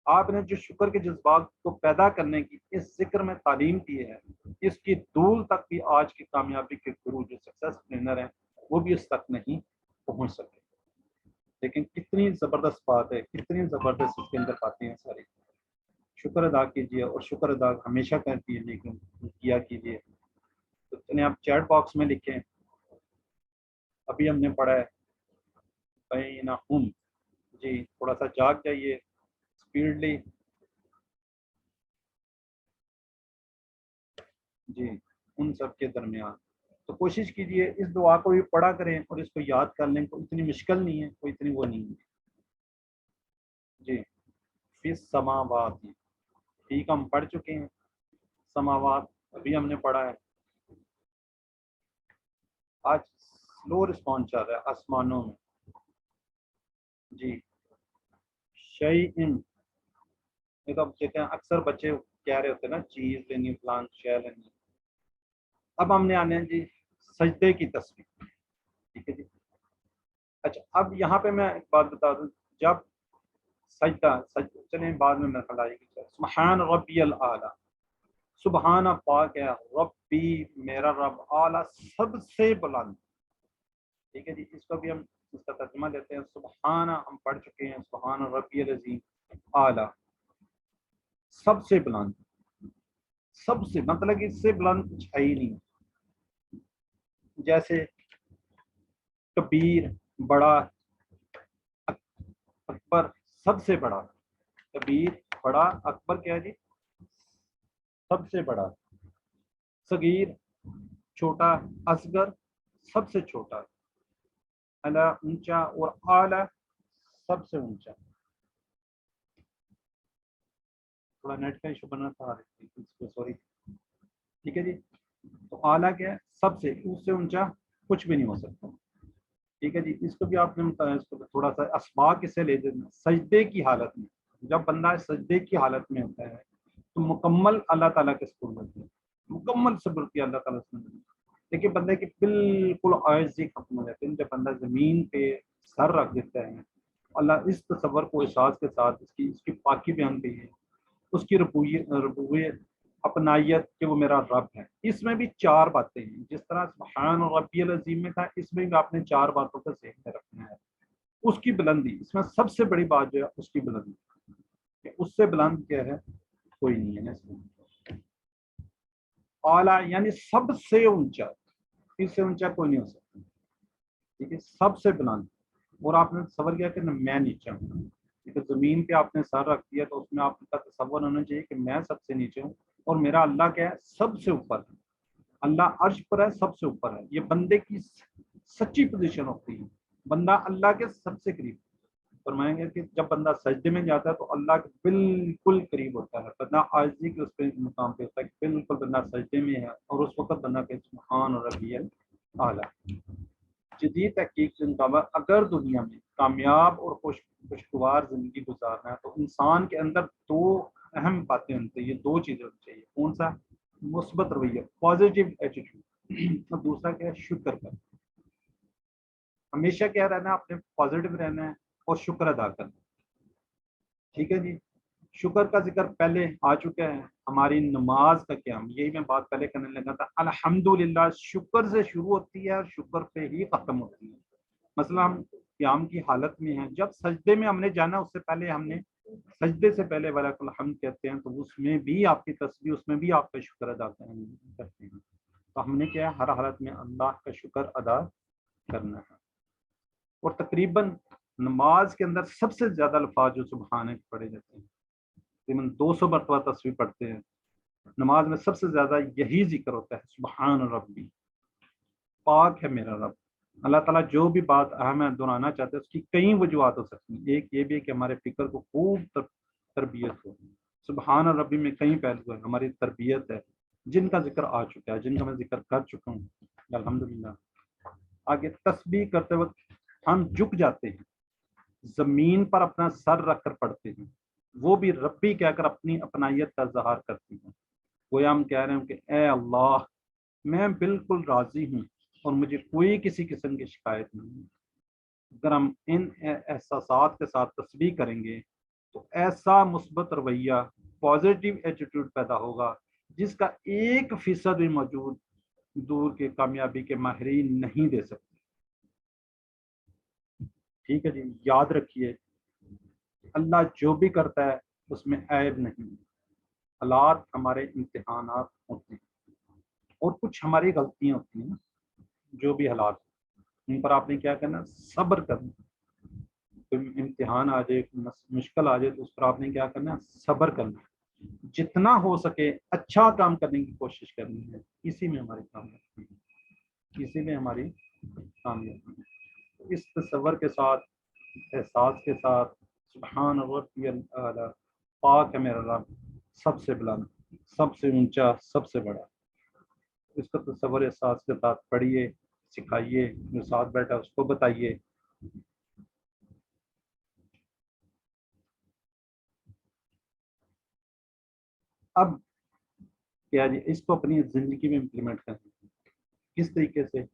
آپ نے جو شکر کے جذبات کو پیدا کرنے کی اس ذکر میں تعلیم دی ہے، اس کی دول تک بھی آج کی کامیابی کے گرو جو سکسیس ٹرینر ہیں وہ بھی اس تک نہیں پہنچ سکے۔ لیکن کتنی زبردست بات ہے، کتنی زبردست اس کے اندر باتیں ہیں ساری۔ شکر ادا کیجیے، اور شکر ادا ہمیشہ کیا کیجیے۔ تو چلیں آپ چیٹ باکس میں لکھیں، ابھی ہم نے پڑھا ہے بینہم، جی تھوڑا سا جاگ جائیے اسپیڈلی، جی ان سب کے درمیان۔ تو کوشش کیجئے اس دعا کو بھی پڑھا کریں اور اس کو یاد کر لیں، کوئی اتنی مشکل نہیں ہے، کوئی اتنی وہ نہیں ہے جی۔ فی السماوات، ٹھیک ہم پڑھ چکے ہیں، سماوات ابھی ہم نے پڑھا ہے۔ آج سلو رسپانس چل رہا ہے آسمانوں میں، جی شیئن، یہ تو اب کہتے ہیں اکثر بچے کہہ رہے ہوتے ہیں نا چیز لینی، فلان شے لینی۔ اب ہم نے آنے ہیں جی سجدے کی تصویر، ٹھیک ہے جی۔ اچھا اب یہاں پہ میں ایک بات بتا دوں، جب سجدہ چلیں بعد میں خیال آئے گی، سبحان ربی الاعلیٰ، سبحان پاک ہے، ربی میرا رب، اعلیٰ سب سے بلند، ٹھیک ہے جی۔ اس کو بھی ہم اس کا ترجمہ لیتے ہیں، سبحان ہم پڑھ چکے ہیں، سبحان ربی العظیم، اعلیٰ سب سے بلند، سب سے مطلب کہ اس سے بلند کچھ ہے ہی نہیں، جیسے کبیر بڑا، اکبر سب سے بڑا، کبیر بڑا، اکبر کیا ہے جی سب سے بڑا، صغیر چھوٹا، اصغر سب سے چھوٹا، اعلیٰ اونچا، اور اعلیٰ سب سے اونچا۔ تھوڑا نیٹ کا ایشو بنا تھا، سوری. ٹھیک ہے جی. تو اعلیٰ کیا ہے؟ سب سے، اس سے اونچا کچھ بھی نہیں ہو سکتا. ٹھیک ہے جی. اس کو بھی آپ نے اس کو تھوڑا سا اسباق اس سے لے دینا. سجدے کی حالت میں، جب بندہ سجدے کی حالت میں ہوتا ہے تو مکمل اللہ تعالیٰ کے سپرد ہوتی ہے، مکمل صبر کی اللہ تعالیٰ سے. لیکن بندے کی بالکل عاجزی ختم ہو جاتی ہے جب بندہ زمین پہ سر رکھ دیتا ہے. اللہ اس تصور کو احساس کے ساتھ اس کی پاکی بیان کی ہے، اس کی ربوبیت اپنائیت کہ وہ میرا رب ہے. اس میں بھی چار باتیں ہیں، جس طرح سبحان ربی العظیم میں تھا، اس میں بھی آپ نے چار باتوں کو ذہن میں رکھنا ہے. اس کی بلندی، اس میں سب سے بڑی بات جو ہے اس کی بلندی، کہ اس سے بلند کیا ہے؟ کوئی نہیں ہے. اس میں اعلیٰ یعنی سب سے اونچا، اس سے اونچا کوئی نہیں ہو سکتا. ٹھیک ہے، سب سے بلند. اور آپ نے تصور کیا کہ میں نیچے ہوں، کیونکہ زمین پہ آپ نے سر رکھ دیا تو اس میں آپ کا تصور ہونا چاہیے کہ میں سب سے نیچے ہوں اور میرا اللہ کیا ہے؟ سب سے اوپر ہے. اللہ عرش پر ہے، سب سے اوپر ہے. یہ بندے کی سچی پوزیشن ہوتی ہے. بندہ اللہ کے سب سے قریب. فرمائیں گے کہ جب بندہ سجدے میں جاتا ہے تو اللہ کے بالکل قریب ہوتا ہے. بندہ عاجزی کے اس پہ مقام پہ ہوتا ہے کہ بالکل بندہ سجدے میں ہے، اور اس وقت بندہ کہ سبحان ربی اعلیٰ. جدید تحقیق سے مطابق اگر دنیا میں کامیاب اور خوشگوار زندگی گزارنا ہے تو انسان کے اندر دو اہم باتیں ہونی چاہیے، دو چیزیں ہونی چاہیے. کون سا؟ مثبت رویہ، پازیٹیو ایٹیٹیوڈ، اور دوسرا کیا ہے؟ شکر کا. ہمیشہ کیا رہنا ہے؟ آپ نے پازیٹیو رہنا ہے اور شکر ادا کرنا. ٹھیک ہے جی. شکر کا ذکر پہلے آ چکا ہے. ہماری نماز کا قیام، یہی میں بات پہلے کرنے لگا تھا. الحمدللہ شکر سے شروع ہوتی ہے اور شکر پہ ہی ختم ہوتی ہے. مثلا ہم قیام کی حالت میں ہیں، جب سجدے میں ہم نے جانا اس سے پہلے ہم نے سجدے سے پہلے وَلَكَ الْحَمْدُ کہتے ہیں، تو اس میں بھی آپ کی تسبیح، اس میں بھی آپ کا شکر ادا کرتے ہیں. تو ہم نے کیا ہے؟ ہر حالت میں اللہ کا شکر ادا کرنا ہے. اور تقریباً نماز کے اندر سب سے زیادہ الفاظ جو سبحان پڑھے جاتے ہیں، تقریباً 200 مرتبہ تسبیح پڑھتے ہیں. نماز میں سب سے زیادہ یہی ذکر ہوتا ہے، سبحان ربی، پاک ہے میرا رب. اللہ تعالیٰ جو بھی بات اہم ہے دہرانا چاہتے ہیں، اس کی کئی وجوہات ہو سکتی ہیں. ایک یہ بھی ہے کہ ہمارے فکر کو خوب تربیت ہو. سبحان ربی میں کئی پہلو ہیں. ہماری تربیت ہے جن کا ذکر آ چکا ہے، جن کا میں ذکر کر چکا ہوں الحمدللہ. آگے تسبیح کرتے وقت ہم جھک جاتے ہیں، زمین پر اپنا سر رکھ کر پڑھتے ہیں. وہ بھی ربی کہہ کر اپنی اپنائیت کا اظہار کرتی ہیں. گویا ہم کہہ رہے ہیں کہ اے اللہ، میں بالکل راضی ہوں اور مجھے کوئی کسی قسم کی شکایت نہیں ہے. اگر ہم ان احساسات کے ساتھ تسبیح کریں گے تو ایسا مثبت رویہ، پازیٹیو ایٹیٹیوڈ پیدا ہوگا جس کا 1% بھی موجود دور کے کامیابی کے ماہرین نہیں دے سکتے. ٹھیک ہے جی. یاد رکھیے اللہ جو بھی کرتا ہے اس میں عیب نہیں. حالات ہمارے امتحانات ہوتے ہیں اور کچھ ہماری غلطیاں ہوتی ہیں. جو بھی حالات ان پر آپ نے کیا کرنا؟ صبر کرنا. کوئی امتحان آ جائے، مشکل آ جائے تو اس پر آپ نے کیا کرنا؟ صبر کرنا. جتنا ہو سکے اچھا کام کرنے کی کوشش کرنی ہے. اسی میں ہماری کامیابی ہے، اسی میں ہماری کامیابی ہے. اس تصور کے ساتھ، احساس کے ساتھ، سبحان ربی الاعلیٰ، پاک ہے میرا رب، سب سے بلند، سب سے اونچا، سب سے بڑا. اس کا تصور احساس کے ساتھ پڑھیے، سکھائیے، جو ساتھ بیٹھا اس کو بتائیے. اب کیا جی، اس کو اپنی زندگی میں امپلیمنٹ کرنا. کس طریقے سے؟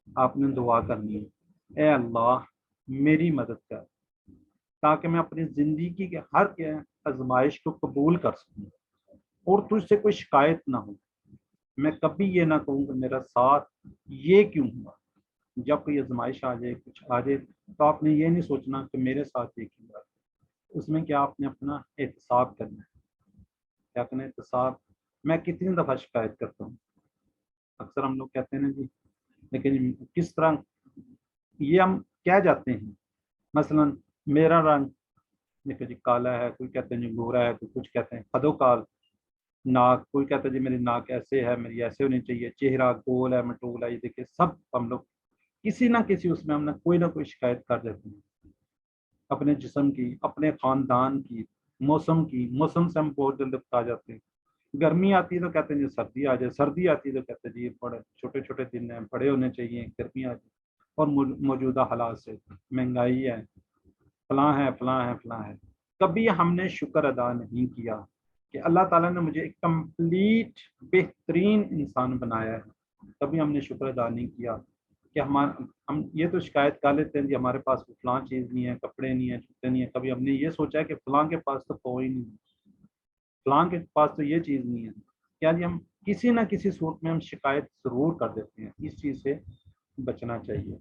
آپ نے دعا کرنی ہے، اے اللہ میری مدد کر تاکہ میں اپنی زندگی کے ہر آزمائش کو قبول کر سکوں اور تجھ سے کوئی شکایت نہ ہو. میں کبھی یہ نہ کہوں کہ میرا ساتھ یہ کیوں ہوا. جب کوئی آزمائش آ جائے، کچھ آ جائے، تو آپ نے یہ نہیں سوچنا کہ میرے ساتھ یہ کیوں ہوا. اس میں کیا آپ نے اپنا احتساب کرنا ہے. کیا کرنا ہے؟ احتساب. میں کتنی دفعہ شکایت کرتا ہوں. اکثر ہم لوگ کہتے ہیں نا جی، لیکن کس طرح یہ ہم کہہ جاتے ہیں. مثلا میرا رنگ دیکھو جی کالا ہے، کوئی کہتے ہیں جی گورا ہے، کوئی کچھ کہتے ہیں خدو کال. ناک، کوئی کہتا ہے جی میری ناک ایسے ہے، میری ایسے ہونی چاہیے. چہرہ گول ہے، مٹول ہے. یہ دیکھیں سب ہم لوگ کسی نہ کسی اس میں ہم نے کوئی نہ کوئی شکایت کر دیتے ہیں، اپنے جسم کی، اپنے خاندان کی. موسم کی، موسم سے ہم بہت جلد اکتا جاتے ہیں. گرمی آتی ہے تو کہتے ہیں جی سردی آ جائے، سردی آتی ہے تو کہتے ہیں جی بڑے چھوٹے چھوٹے دن ہیں، بڑے ہونے چاہیے، گرمی آ جائے. اور موجودہ حالات سے مہنگائی ہے، فلاں ہے فلاں ہے فلاں ہے. کبھی ہم نے شکر ادا نہیں کیا کہ اللہ تعالیٰ نے مجھے ایک کمپلیٹ بہترین انسان بنایا ہے. کبھی ہم نے شکر ادا نہیں کیا کہ ہم یہ تو شکایت کر لیتے ہیں کہ ہمارے پاس فلاں چیز نہیں ہے، کپڑے نہیں ہیں، جوتے نہیں ہیں. کبھی ہم نے یہ سوچا ہے کہ فلاں کے پاس تو کوئی نہیں ہے، فلاں کے پاس تو یہ چیز نہیں ہے. کیا جی ہم کسی نہ کسی صورت میں ہم شکایت ضرور کر دیتے ہیں. اس چیز سے بچنا چاہیے.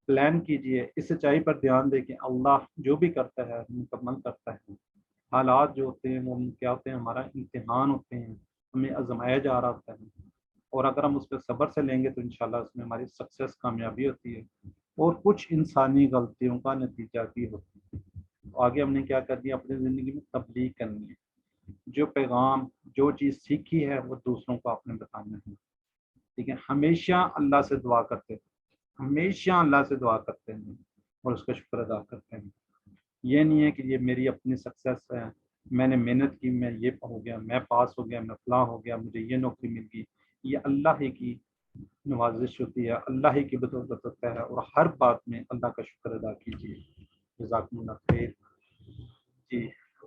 پلان کیجئے، اس سچائی پر دھیان دیں کہ اللہ جو بھی کرتا ہے مکمل کرتا ہے. حالات جو ہوتے ہیں وہ کیا ہوتے ہیں، ہمارا امتحان ہوتے ہیں، ہمیں آزمایا جا رہا ہوتا ہے. اور اگر ہم اس پہ صبر سے لیں گے تو انشاءاللہ اس میں ہماری سکسیس، کامیابی ہوتی ہے. اور کچھ انسانی غلطیوں کا نتیجہ بھی ہوتا ہے. آگے ہم نے کیا کر دیا، اپنی زندگی میں تبلیغ کرنی ہے. جو پیغام، جو چیز سیکھی ہے وہ دوسروں کو آپ نے بتانا ہے. ٹھیک ہے. ہمیشہ اللہ سے دعا کرتے ہیں، ہمیشہ اللہ سے دعا کرتے ہیں اور اس کا شکر ادا کرتے ہیں. یہ نہیں ہے کہ یہ میری اپنی سکسیس ہے، میں نے محنت کی، میں یہ ہو گیا، میں پاس ہو گیا، میں فلاں ہو گیا، مجھے یہ نوکری مل گئی. یہ اللہ ہی کی نوازش ہوتی ہے، اللہ ہی کی بدولت ہوتا ہے. اور ہر بات میں اللہ کا شکر ادا کیجیے. جزاکم اللہ خیر. جی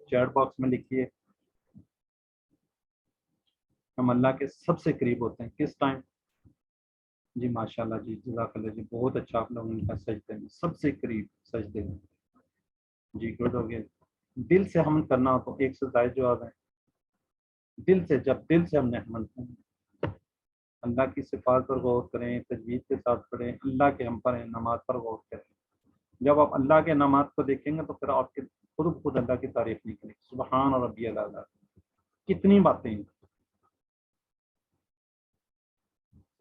چیٹ باکس میں لکھیے ہم اللہ کے سب سے قریب ہوتے ہیں کس ٹائم. جی ماشاء اللہ جی، جزاک اللہ جی، بہت اچھا آپ لوگوں نے کہا سجدے میں سب سے قریب سجدے میں. جی گڈ ہو گیا. دل سے حمد کرنا ہو تو ایک سے زائد جواب ہے. دل سے، جب دل سے ہم نے حمد کرنا، اللہ کی صفات پر غور کریں، تجوید کے ساتھ پڑھیں، اللہ کے ہم پر انعامات پر غور کریں. جب آپ اللہ کے انعامات کو دیکھیں گے تو پھر آپ کے خود اللہ کی تعریف نہیں کریں. سبحان ربی اللہ. کتنی باتیں ہیں.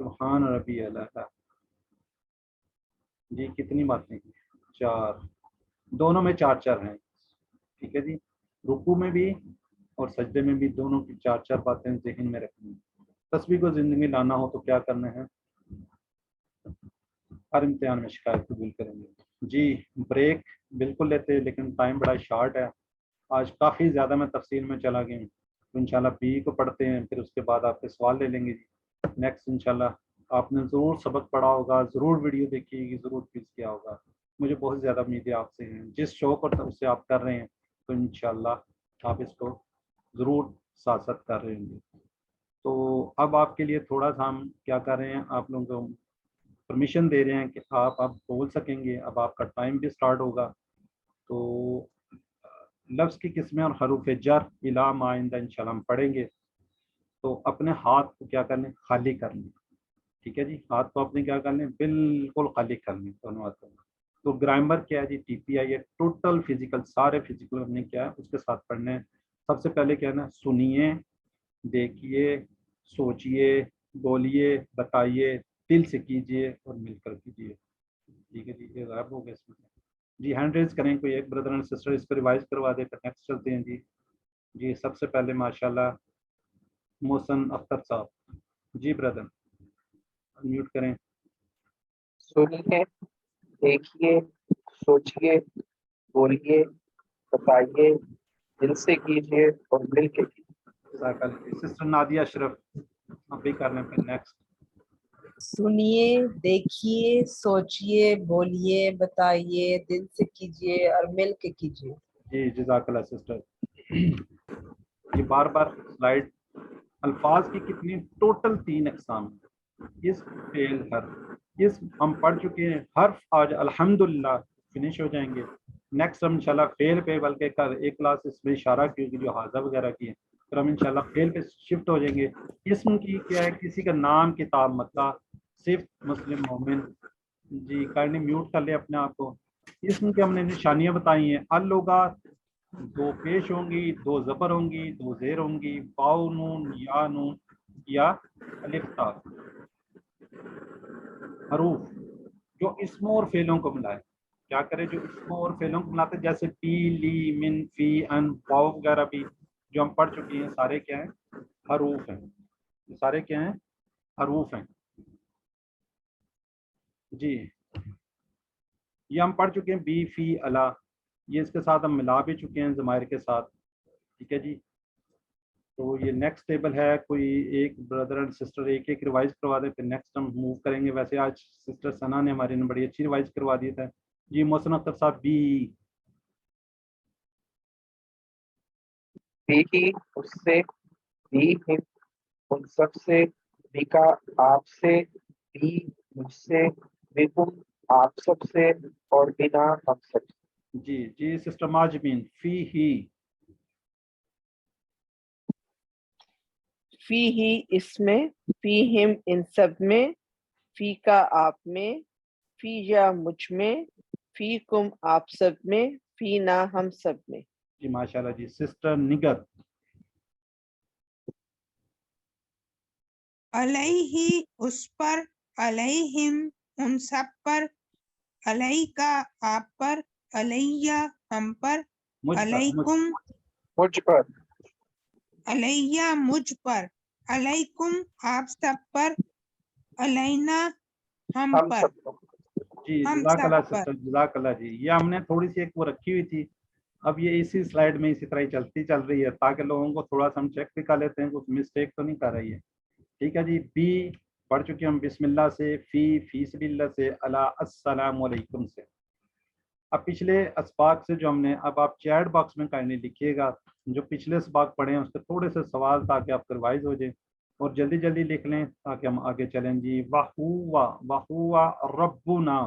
سبحان ربی اللہ. جی کتنی باتیں ہیں، چار. دونوں میں چار چار ہیں. ٹھیک ہے جی. رکوع میں بھی اور سجدے میں بھی دونوں کی چار چار باتیں ذہن میں رکھنی ہیں. تسبیح کو زندگی لانا ہو تو کیا کرنا ہے، ہر امتحان میں شکایت قبول کریں گے. جی بریک بالکل لیتے لیکن ٹائم بڑا شارٹ ہے. آج کافی زیادہ میں تفصیل میں چلا گیا ہوں. تو انشاءاللہ بی کو پڑھتے ہیں، پھر اس کے بعد آپ کے سوال لے لیں گے. جی نیکسٹ انشاءاللہ آپ نے ضرور سبق پڑھا ہوگا، ضرور ویڈیو دیکھی ہوگی، ضرور کوئز کیا ہوگا. مجھے بہت زیادہ امید ہے آپ سے ہیں. جس شوق اور طرف سے آپ کر رہے ہیں تو انشاءاللہ آپ اس کو ضرور ساتھ ساتھ کر رہے ہوں گے. تو اب آپ کے لیے تھوڑا سا ہم کیا کر رہے ہیں، آپ لوگوں کو پرمیشن دے رہے ہیں کہ آپ بول سکیں گے. اب آپ کا ٹائم بھی سٹارٹ ہوگا. تو لفظ کی قسمیں اور حروف جر الا ما آئندہ انشاءاللہ ہم پڑھیں گے. تو اپنے ہاتھ کو کیا کر لیں، خالی کر لیں. ٹھیک ہے جی. ہاتھ کو اپنے کیا کر لیں، بالکل خالی کر لیں دونوں ہاتھوں میں. تو گرامر کیا ہے جی، ٹی پی آئی ہے، ٹوٹل فزیکل، سارے فزیکل ہم نے کیا ہے اس کے ساتھ پڑھنے ہیں. سب سے پہلے کیا ہے نا، سنیے، دیکھیے، سوچئے، بولیے، بتائیے، دل سے کیجئے اور مل کر کیجئے. ٹھیک ہے جی. یہ غائب ہو گیا اس میں. جی ہینڈ ریز کریں کوئی ایک بردر اینڈ سسٹر، اس کو ریوائز کروا دے کر نیکسٹ چلتے ہیں. جی جی سب سے پہلے ماشاءاللہ محسن اختر صاحب. جی بردر میوٹ کریں. سنیے، دیکھیے، سوچیے، بولیے، بتائیے، دل سے کیجیے اور مل کے کیجیے. سسٹر نادیہ اشرف اب بھی کر لیں پھر نیکسٹ. سنیے، دیکھیے، سوچیے، بولیے، بتائیے، دل سے کیجیے اور مل کے کیجیے. جی جزاک اللہ سسٹر. یہ بار بار سلائڈ. الفاظ کی کتنی ٹوٹل 3 اقسام ہیں. اس فعل حرف، اس ہم پڑھ چکے ہیں حرف. آج الحمدللہ فنش ہو جائیں گے. نیکسٹ ہم انشاءاللہ فعل پہ، بلکہ کل ایک کلاس اس میں اشارہ کی ہوگی جو حاضہ وغیرہ کی ہے، پھر ہم انشاءاللہ فعل پہ شفٹ ہو جائیں گے. اسم کی کیا ہے، کسی کا نام، کتاب، مکہ، صرف مسلم مومن. جی کائنڈلی میوٹ کر لیں اپنے آپ کو. اسم کی ہم نے نشانیاں بتائی ہیں. اللغات 2 پیش ہوں گی، 2 زبر ہوں گی، 2 زیر ہوں گی، واو نون یا نون یا الف تا. حروف جو اسموں اور فعلوں کو ملائے، کیا کرے، جو اسموں اور فعلوں کو ملاتے، جیسے پی، لی، من، فی، ان، واو وغیرہ بھی جو ہم پڑھ چکے ہیں، سارے کیا ہیں، حروف ہیں. یہ سارے کیا ہیں، حروف ہیں. جی یہ ہم پڑھ چکے ہیں بی، فی، الا. یہ اس کے ساتھ ہم ملا بھی چکے ہیں ضمائر کے ساتھ. ٹھیک ہے جی. تو یہ نیکسٹ ٹیبل ہے, کوئی ایک بردر اینڈ سسٹر ایک ایک ریوائز کروا دیں, پھر نیکسٹ ہم موو کریں گے. ویسے آج سسٹر ثنا نے ہماری نے بڑی اچھی ریوائز کروا دی تھا جی. محسن اختر صاحب بی. بی ہی اس سے, بی ہم ان سب سے, بی کا آپ سے, بی مجھ سے, بکم آپ سب سے, اور بنا ہم سب سے. جی جی سسٹر ماجبین فی ہی. فی ہی اس میں, فی ہم ان سب میں, فی کا آپ میں, فی یا مجھ میں, فی کم آپ سب میں, فی نا ہم سب میں. جی ماشاءاللہ جی. سسٹر نگر. علیہ اس پر, علیہم ان سب پر, علیکا آپ پر, علیہ ہم پر, مجھ پر, علیکم مجھ پر, علیہ مجھ پر, علیکم آپ سب پر, علینا ہم ہم پر, سب کو. جی ہم جزاک اللہ سب پر. سسٹر, جزاک اللہ جی. یہ ہم نے تھوڑی سی ایک وہ رکھی ہوئی تھی, اب یہ اسی سلائیڈ میں اسی طرح ہی چلتی چل رہی ہے تاکہ لوگوں کو تھوڑا سا ہم چیک بھی کر لیتے ہیں کچھ مسٹیک تو نہیں کر رہی ہے. ٹھیک ہے جی. بی پڑھ چکے ہم بسم اللہ سے, فی سبیل اللہ سے, السلام علیکم سے. اب پچھلے اسباق سے جو ہم نے, اب آپ چیٹ باکس میں کائنڈلی لکھیے گا جو پچھلے اسباق پڑھے ہیں اس کے تھوڑے سے سوال تاکہ آپ ریوائز ہو جائے, اور جلدی جلدی لکھ لیں تاکہ ہم آگے چلیں جی. وَهُوَ رَبُّنَا.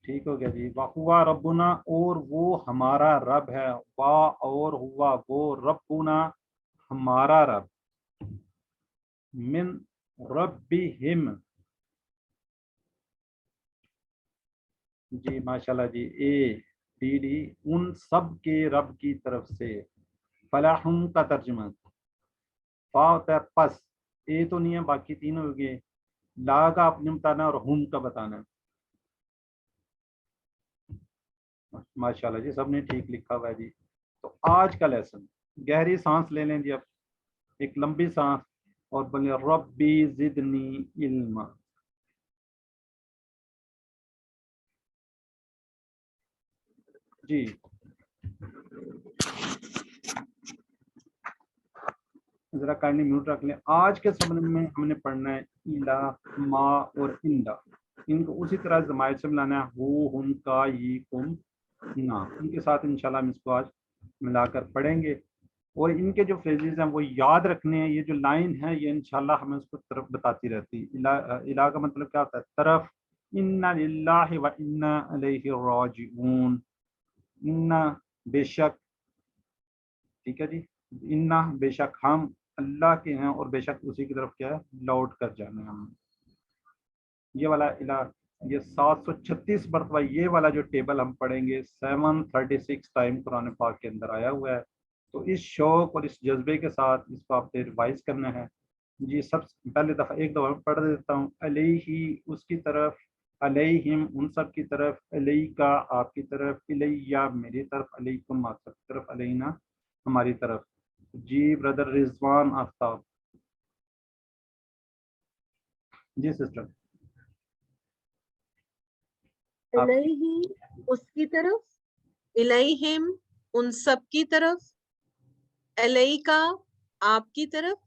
ٹھیک ہو گیا جی. وَهُوَ رَبُّنَا اور وہ ہمارا رب ہے. وا اور ہوا وہ, ربنا ہمارا رب. من ربہم. جی ماشاءاللہ جی. اے بی ڈی ان سب کے رب کی طرف سے. فلاحم کا ترجمہ, فا ہوتا ہے پس, اے تو نہیں ہے باقی تینوں ہو گئے, لا کا اپنے بتانا اور ہم کا بتانا. ماشاءاللہ جی سب نے ٹھیک لکھا ہوا ہے جی. تو آج کا لیسن, گہری سانس لے لیں جی, اب ایک لمبی سانس اور بولے ربی زدنی علما. جی ذرا کائنڈلی میوٹ رکھ لیں. آج کے سبق میں ہم نے پڑھنا ہے الا, ما اور اندا. ان کو اسی طرح زمائر سے ملانا ہے, ہو ہم کا یہ کم نا. ان کے ساتھ انشاءاللہ ہم اس کو آج ملا کر پڑھیں گے, اور ان کے جو فریزز ہیں وہ یاد رکھنے ہیں. یہ جو لائن ہے یہ انشاءاللہ ہمیں اس کو طرف بتاتی رہتی. الہ کا مطلب کیا ہوتا ہے؟ طرف. انا للہ و انا الیہ راجعون. انا بے شک, ٹھیک ہے جی, انا بے شک ہم اللہ کے ہیں اور بے شک اسی کی طرف کیا ہے لوٹ کر جانے ہم. یہ والا الہ, یہ 736 مرتبہ یہ والا جو ٹیبل ہم پڑھیں گے 736 ٹائم قرآن پاک کے اندر آیا ہوا ہے. تو اس شوق اور اس جذبے کے ساتھ اس کو آپ نے ریوائز کرنا ہے جی. سب پہلے دفعہ ایک دفعہ پڑھ دیتا ہوں. علیہ اس کی طرف, علیہم ان سب کی طرف, علیہ کا آپ کی طرف, الیہ میری طرف, علیکم آپ سب کی طرف, علینا ہماری طرف. جی بردر رضوان آفتاب. جی سسٹر. الیہ اس کی طرف, الیہم ان سب کی طرف, الیکا آپ کی طرف,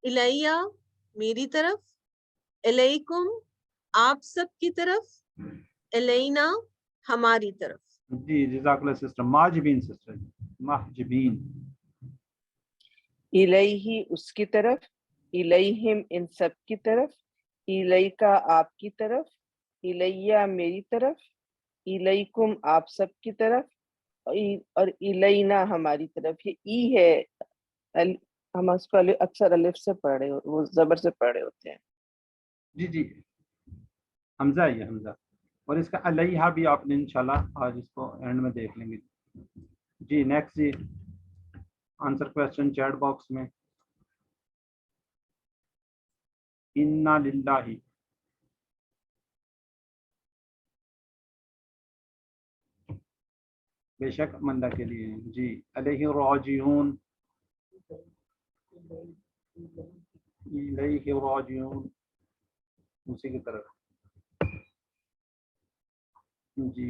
الیہ میری طرف, الیکم آپ سب کی طرف, الینا ہماری طرف. جی جزاک اللہ سسٹر. ماجبین سسٹر, ماجبین. الیہ اس کی طرف, الیہم ان سب کی طرف, الیکا آپ کی طرف, الیہ میری طرف, الیکم آپ سب کی طرف, اور الینا ہماری طرف. یہ ای ہے, ہم اس کو اکثر الف سے پڑھے, وہ زبر سے پڑھے ہوتے ہیں. جی جی حمزہ ہے یہ, حمزہ. اور اس کا علیہ بھی آپ نے انشاءاللہ آج اس کو اینڈ میں دیکھ لیں گے. جی نیکسٹ جی, آنسر کویسچن چیٹ باکس میں. انا للہ, بے شک مندہ کے لیے جی. علیہ راجعون, الیہ راجعون اسی کی طرف جی.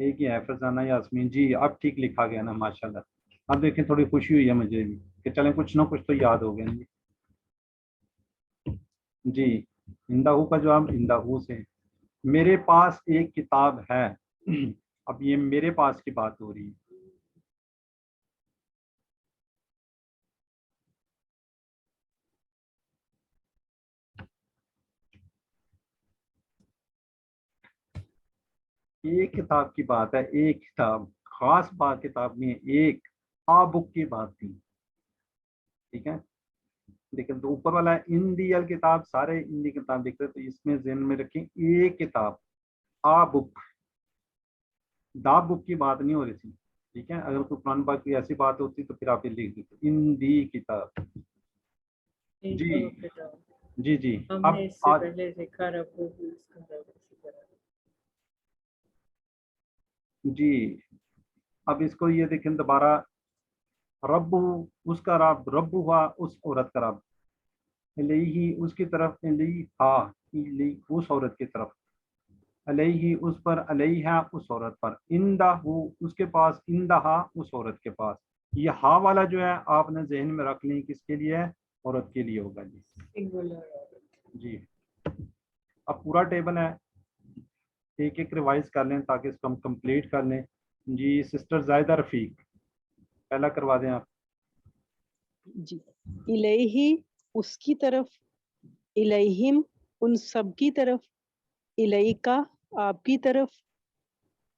ایک ہی ہے فرزانہ یاسمین جی، اب ٹھیک لکھا گیا نا ماشاءاللہ. اب دیکھیں تھوڑی خوشی ہوئی ہے مجھے بھی کہ چلیں کچھ نہ کچھ تو یاد ہو گیا جی. اندہو کا جواب اندہو سے. میرے پاس ایک کتاب ہے. اب یہ میرے پاس کی بات ہو رہی ہے. ایک کتاب کی بات ہے، ایک کتاب، خاص بات کتاب میں ایک بک کی بات تھی. ٹھیک ہے، لیکن تو اوپر والا ہے ان دی کتاب، سارے ان دی کتاب لکھ رہے، تو اس میں ذہن میں رکھیں ایک کتاب بک، دا بک کی بات نہیں ہو رہی تھی. ٹھیک ہے، اگر کوئی قرآن پاک کی ایسی بات ہوتی تو پھر آپ یہ لکھ دیتے ان دی کتاب. جی جی جی. ہم اب نے اس سے پہلے دیکھا ربو اس کا رب اسی طرح. جی اب اس کو یہ دیکھیں دوبارہ، رب اس کا رب، رب ہوا اس عورت کا رب، الیہ اس کی طرف، الیہا اس عورت کی طرف، علیہ اس پر، علیہا اس عورت پر، اندہ اس کے پاس، اندہا اس عورت کے پاس. یہ ہا والا جو ہے آپ نے ذہن میں رکھ لیں کس کے لیے ہے؟ عورت کے لیے ہوگا. جی جی. اب پورا ٹیبل ہے، ایک ایک ریوائز کر لیں تاکہ اس کو ہم کمپلیٹ کر لیں. جی سسٹر زائدہ رفیق پہلا کروا دیں آپ. جی. الیہ اس کی طرف، الیہم ان سب کی طرف، الیکا آپ کی طرف،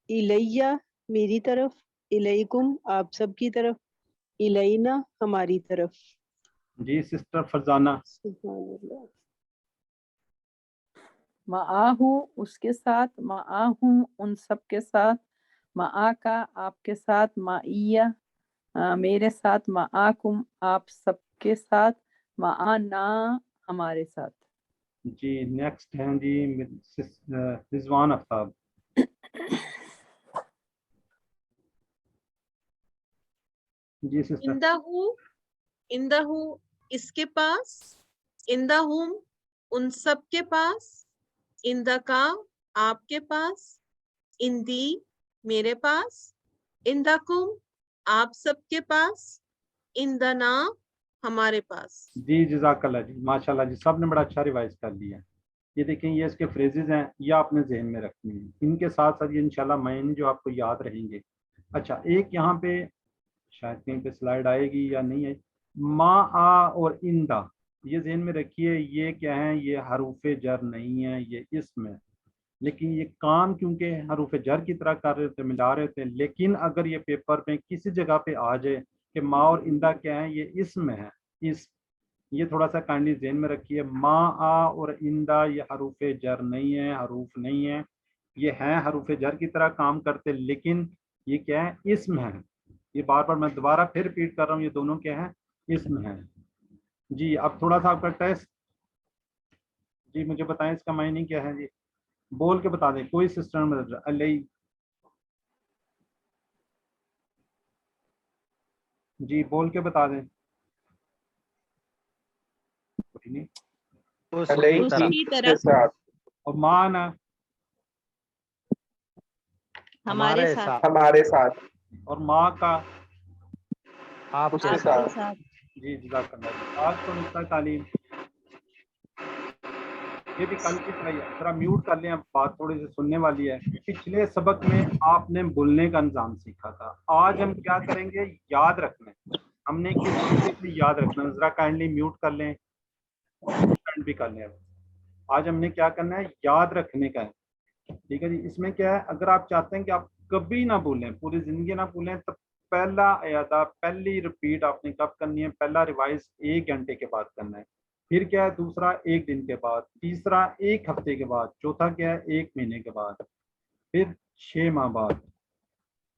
الیہ میری طرف، الیکم آپ سب کی طرف، الینا ہماری طرف. جی سسٹر فرزانہ. سبحان اللہ. معاہو اس کے ساتھ، معاہم ان سب کے ساتھ، معا کا آپ کے ساتھ، معیہ میرے ساتھ، معاکم آپ سب کے ساتھ، معانا ہمارے ساتھ. جی نیکسٹ ہیں جی رضوان آفتاب. جی سسٹر. اندہو اس کے پاس، اندہم ان سب کے پاس، اندکا آپ کے پاس، اندی میرے پاس، اندکم آپ سب کے پاس، اندنا ہمارے پاس. جی جزاک اللہ جی، ماشاء اللہ جی، سب نے بڑا اچھا ریوائز کر لیا. یہ دیکھیں یہ اس کے فریزز ہیں، یہ آپ نے ذہن میں رکھنے ہیں. ان کے ساتھ ساتھ یہ انشاءاللہ معنی جو آپ کو یاد رہیں گے. اچھا ایک یہاں پہ شاید کہیں پہ سلائیڈ آئے گی یا نہیں ہے، ما آ اور اندا، یہ ذہن میں رکھیے یہ کیا ہے؟ یہ حروف جر نہیں ہے، یہ اسم ہے. لیکن یہ کام کیونکہ حروف جر کی طرح کر رہے تھے، ملا رہے تھے، لیکن اگر یہ پیپر پہ کسی جگہ پہ آ جائے کہ ما اور اندا کیا ہے، یہ اسم ہے. یہ تھوڑا سا کائنڈلی ذہن میں رکھیے. ما آ اور اندا یہ حروف جر نہیں ہے، حروف نہیں ہے. یہ ہیں حروف جر کی طرح کام کرتے، لیکن یہ کیا ہے؟ اسم ہے. یہ بار بار میں دوبارہ پھر ریپیٹ کر رہا ہوں، یہ دونوں کیا ہیں؟ اسم ہیں. جی اب تھوڑا سا آپ کا ٹیسٹ، جی مجھے بتائیں اس کا معنی کیا ہے؟ جی بول کے بتا دیں کوئی سسٹم علیہ. جی بول کے بتا دیں. علیہ اس کی کے طرف، ساتھ، اور مانا ہمارے ساتھ، ہمارے ساتھ، اور ماں کا اس کے آپ کے ساتھ. ساتھ. جی جزاک اللہ. آج تو نقطہ تعلیم یہ بھی کل کی طرح ہی ہے. ذرا میوٹ کر لیں، اب بات تھوڑی سی سننے والی ہے. پچھلے سبق میں آپ نے بولنے کا نظام سیکھا تھا، آج ہم کیا کریں گے؟ یاد رکھنا ہے. ہم نے کس طریقے سے یاد رکھنا ہے؟ ذرا کائنڈلی میوٹ کر لیں بھی کر لیں. آج ہم نے کیا کرنا ہے؟ یاد رکھنے کا ہے. ٹھیک ہے جی. اس میں کیا ہے؟ اگر آپ چاہتے ہیں کہ آپ کبھی نہ بھولیں، پوری زندگی نہ بھولیں، تو پہلا اعادہ، پہلی رپیٹ آپ نے کب کرنی ہے؟ پہلا ریوائز 1 گھنٹے کے بعد کرنا ہے. پھر کیا ہے؟ دوسرا 1 دن کے بعد، تیسرا 1 ہفتے کے بعد، چوتھا کیا ہے؟ 1 مہینے کے بعد، پھر 6 ماہ بعد.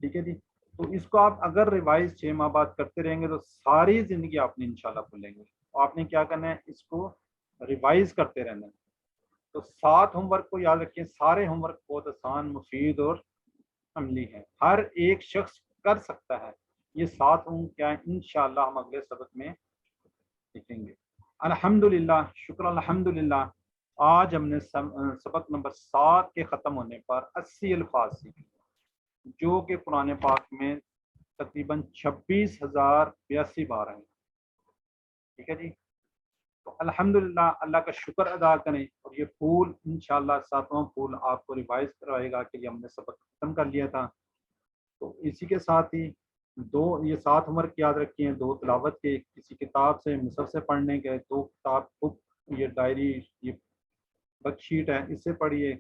ٹھیک ہے جی. تو اس کو آپ اگر ریوائز 6 ماہ بعد کرتے رہیں گے تو ساری زندگی آپ نے انشاءاللہ بھولیں گے. آپ نے کیا کرنا ہے؟ اس کو ریوائز کرتے رہنا ہے. تو 7 ہوم ورک کو یاد رکھیں. سارے ہوم ورک بہت آسان، مفید اور عملی ہیں، ہر ایک شخص کر سکتا ہے. یہ 7 ہوم کیا ہے انشاءاللہ ہم اگلے سبق میں دیکھیں گے. الحمدللہ، شکر الحمدللہ. آج ہم نے سبق نمبر 7 کے ختم ہونے پر 80 الفاظ سیکھے. جو کہ قرآن پاک میں تقریباً 26,082 بار ہیں. ٹھیک ہے جی. تو الحمدللہ اللہ کا شکر ادا کریں. اور یہ پھول انشاءاللہ 7واں پھول آپ کو ریوائز کروائے گا کہ یہ ہم نے سبق ختم کر لیا تھا. تو اسی کے ساتھ ہی یہ 7 عمر کی یاد رکھیے، 2 تلاوت کے، کسی کتاب سے مصحف سے پڑھنے کے، 2 کتاب بک، یہ ڈائری، یہ بک شیٹ ہے، اس سے پڑھیے،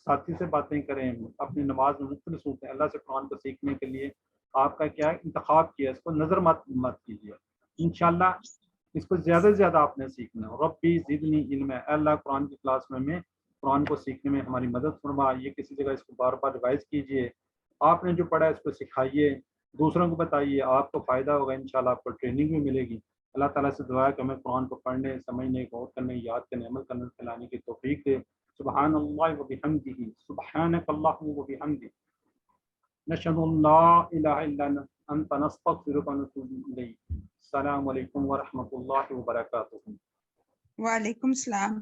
ساتھی سے باتیں کریں، اپنی نماز میں مختلف صورتیں اللہ سے قرآن کو سیکھنے کے لیے آپ کا کیا انتخاب کیا، اس کو نظر مت کیجیے. انشاءاللہ اس کو زیادہ سے زیادہ آپ نے سیکھنا ہے. ربی زدنی علم ہے، اے اللہ قرآن کی کلاس میں قرآن کو سیکھنے میں ہماری مدد فرما. یہ کسی جگہ اس کو بار بار ریوائز کیجیے. آپ نے جو پڑھا ہے اس کو سکھائیے، دوسروں کو بتائیے، آپ کو فائدہ ہوگا، انشاءاللہ آپ کو ٹریننگ بھی ملے گی. اللہ تعالیٰ سے دعا ہے کہ ہمیں قرآن کو پڑھنے، سمجھنے، غور کرنے، یاد کرنے، عمل کرنے، پھیلانے کی توفیق دے. سبحان اللہ و بحمدہ، سبحانک اللہم و بحمدک، نشہد ان لا الہ الا انت، نستغفرک و نتوب الیک. السلام علیکم ورحمۃ اللہ وبرکاتہ. وعلیکم السلام.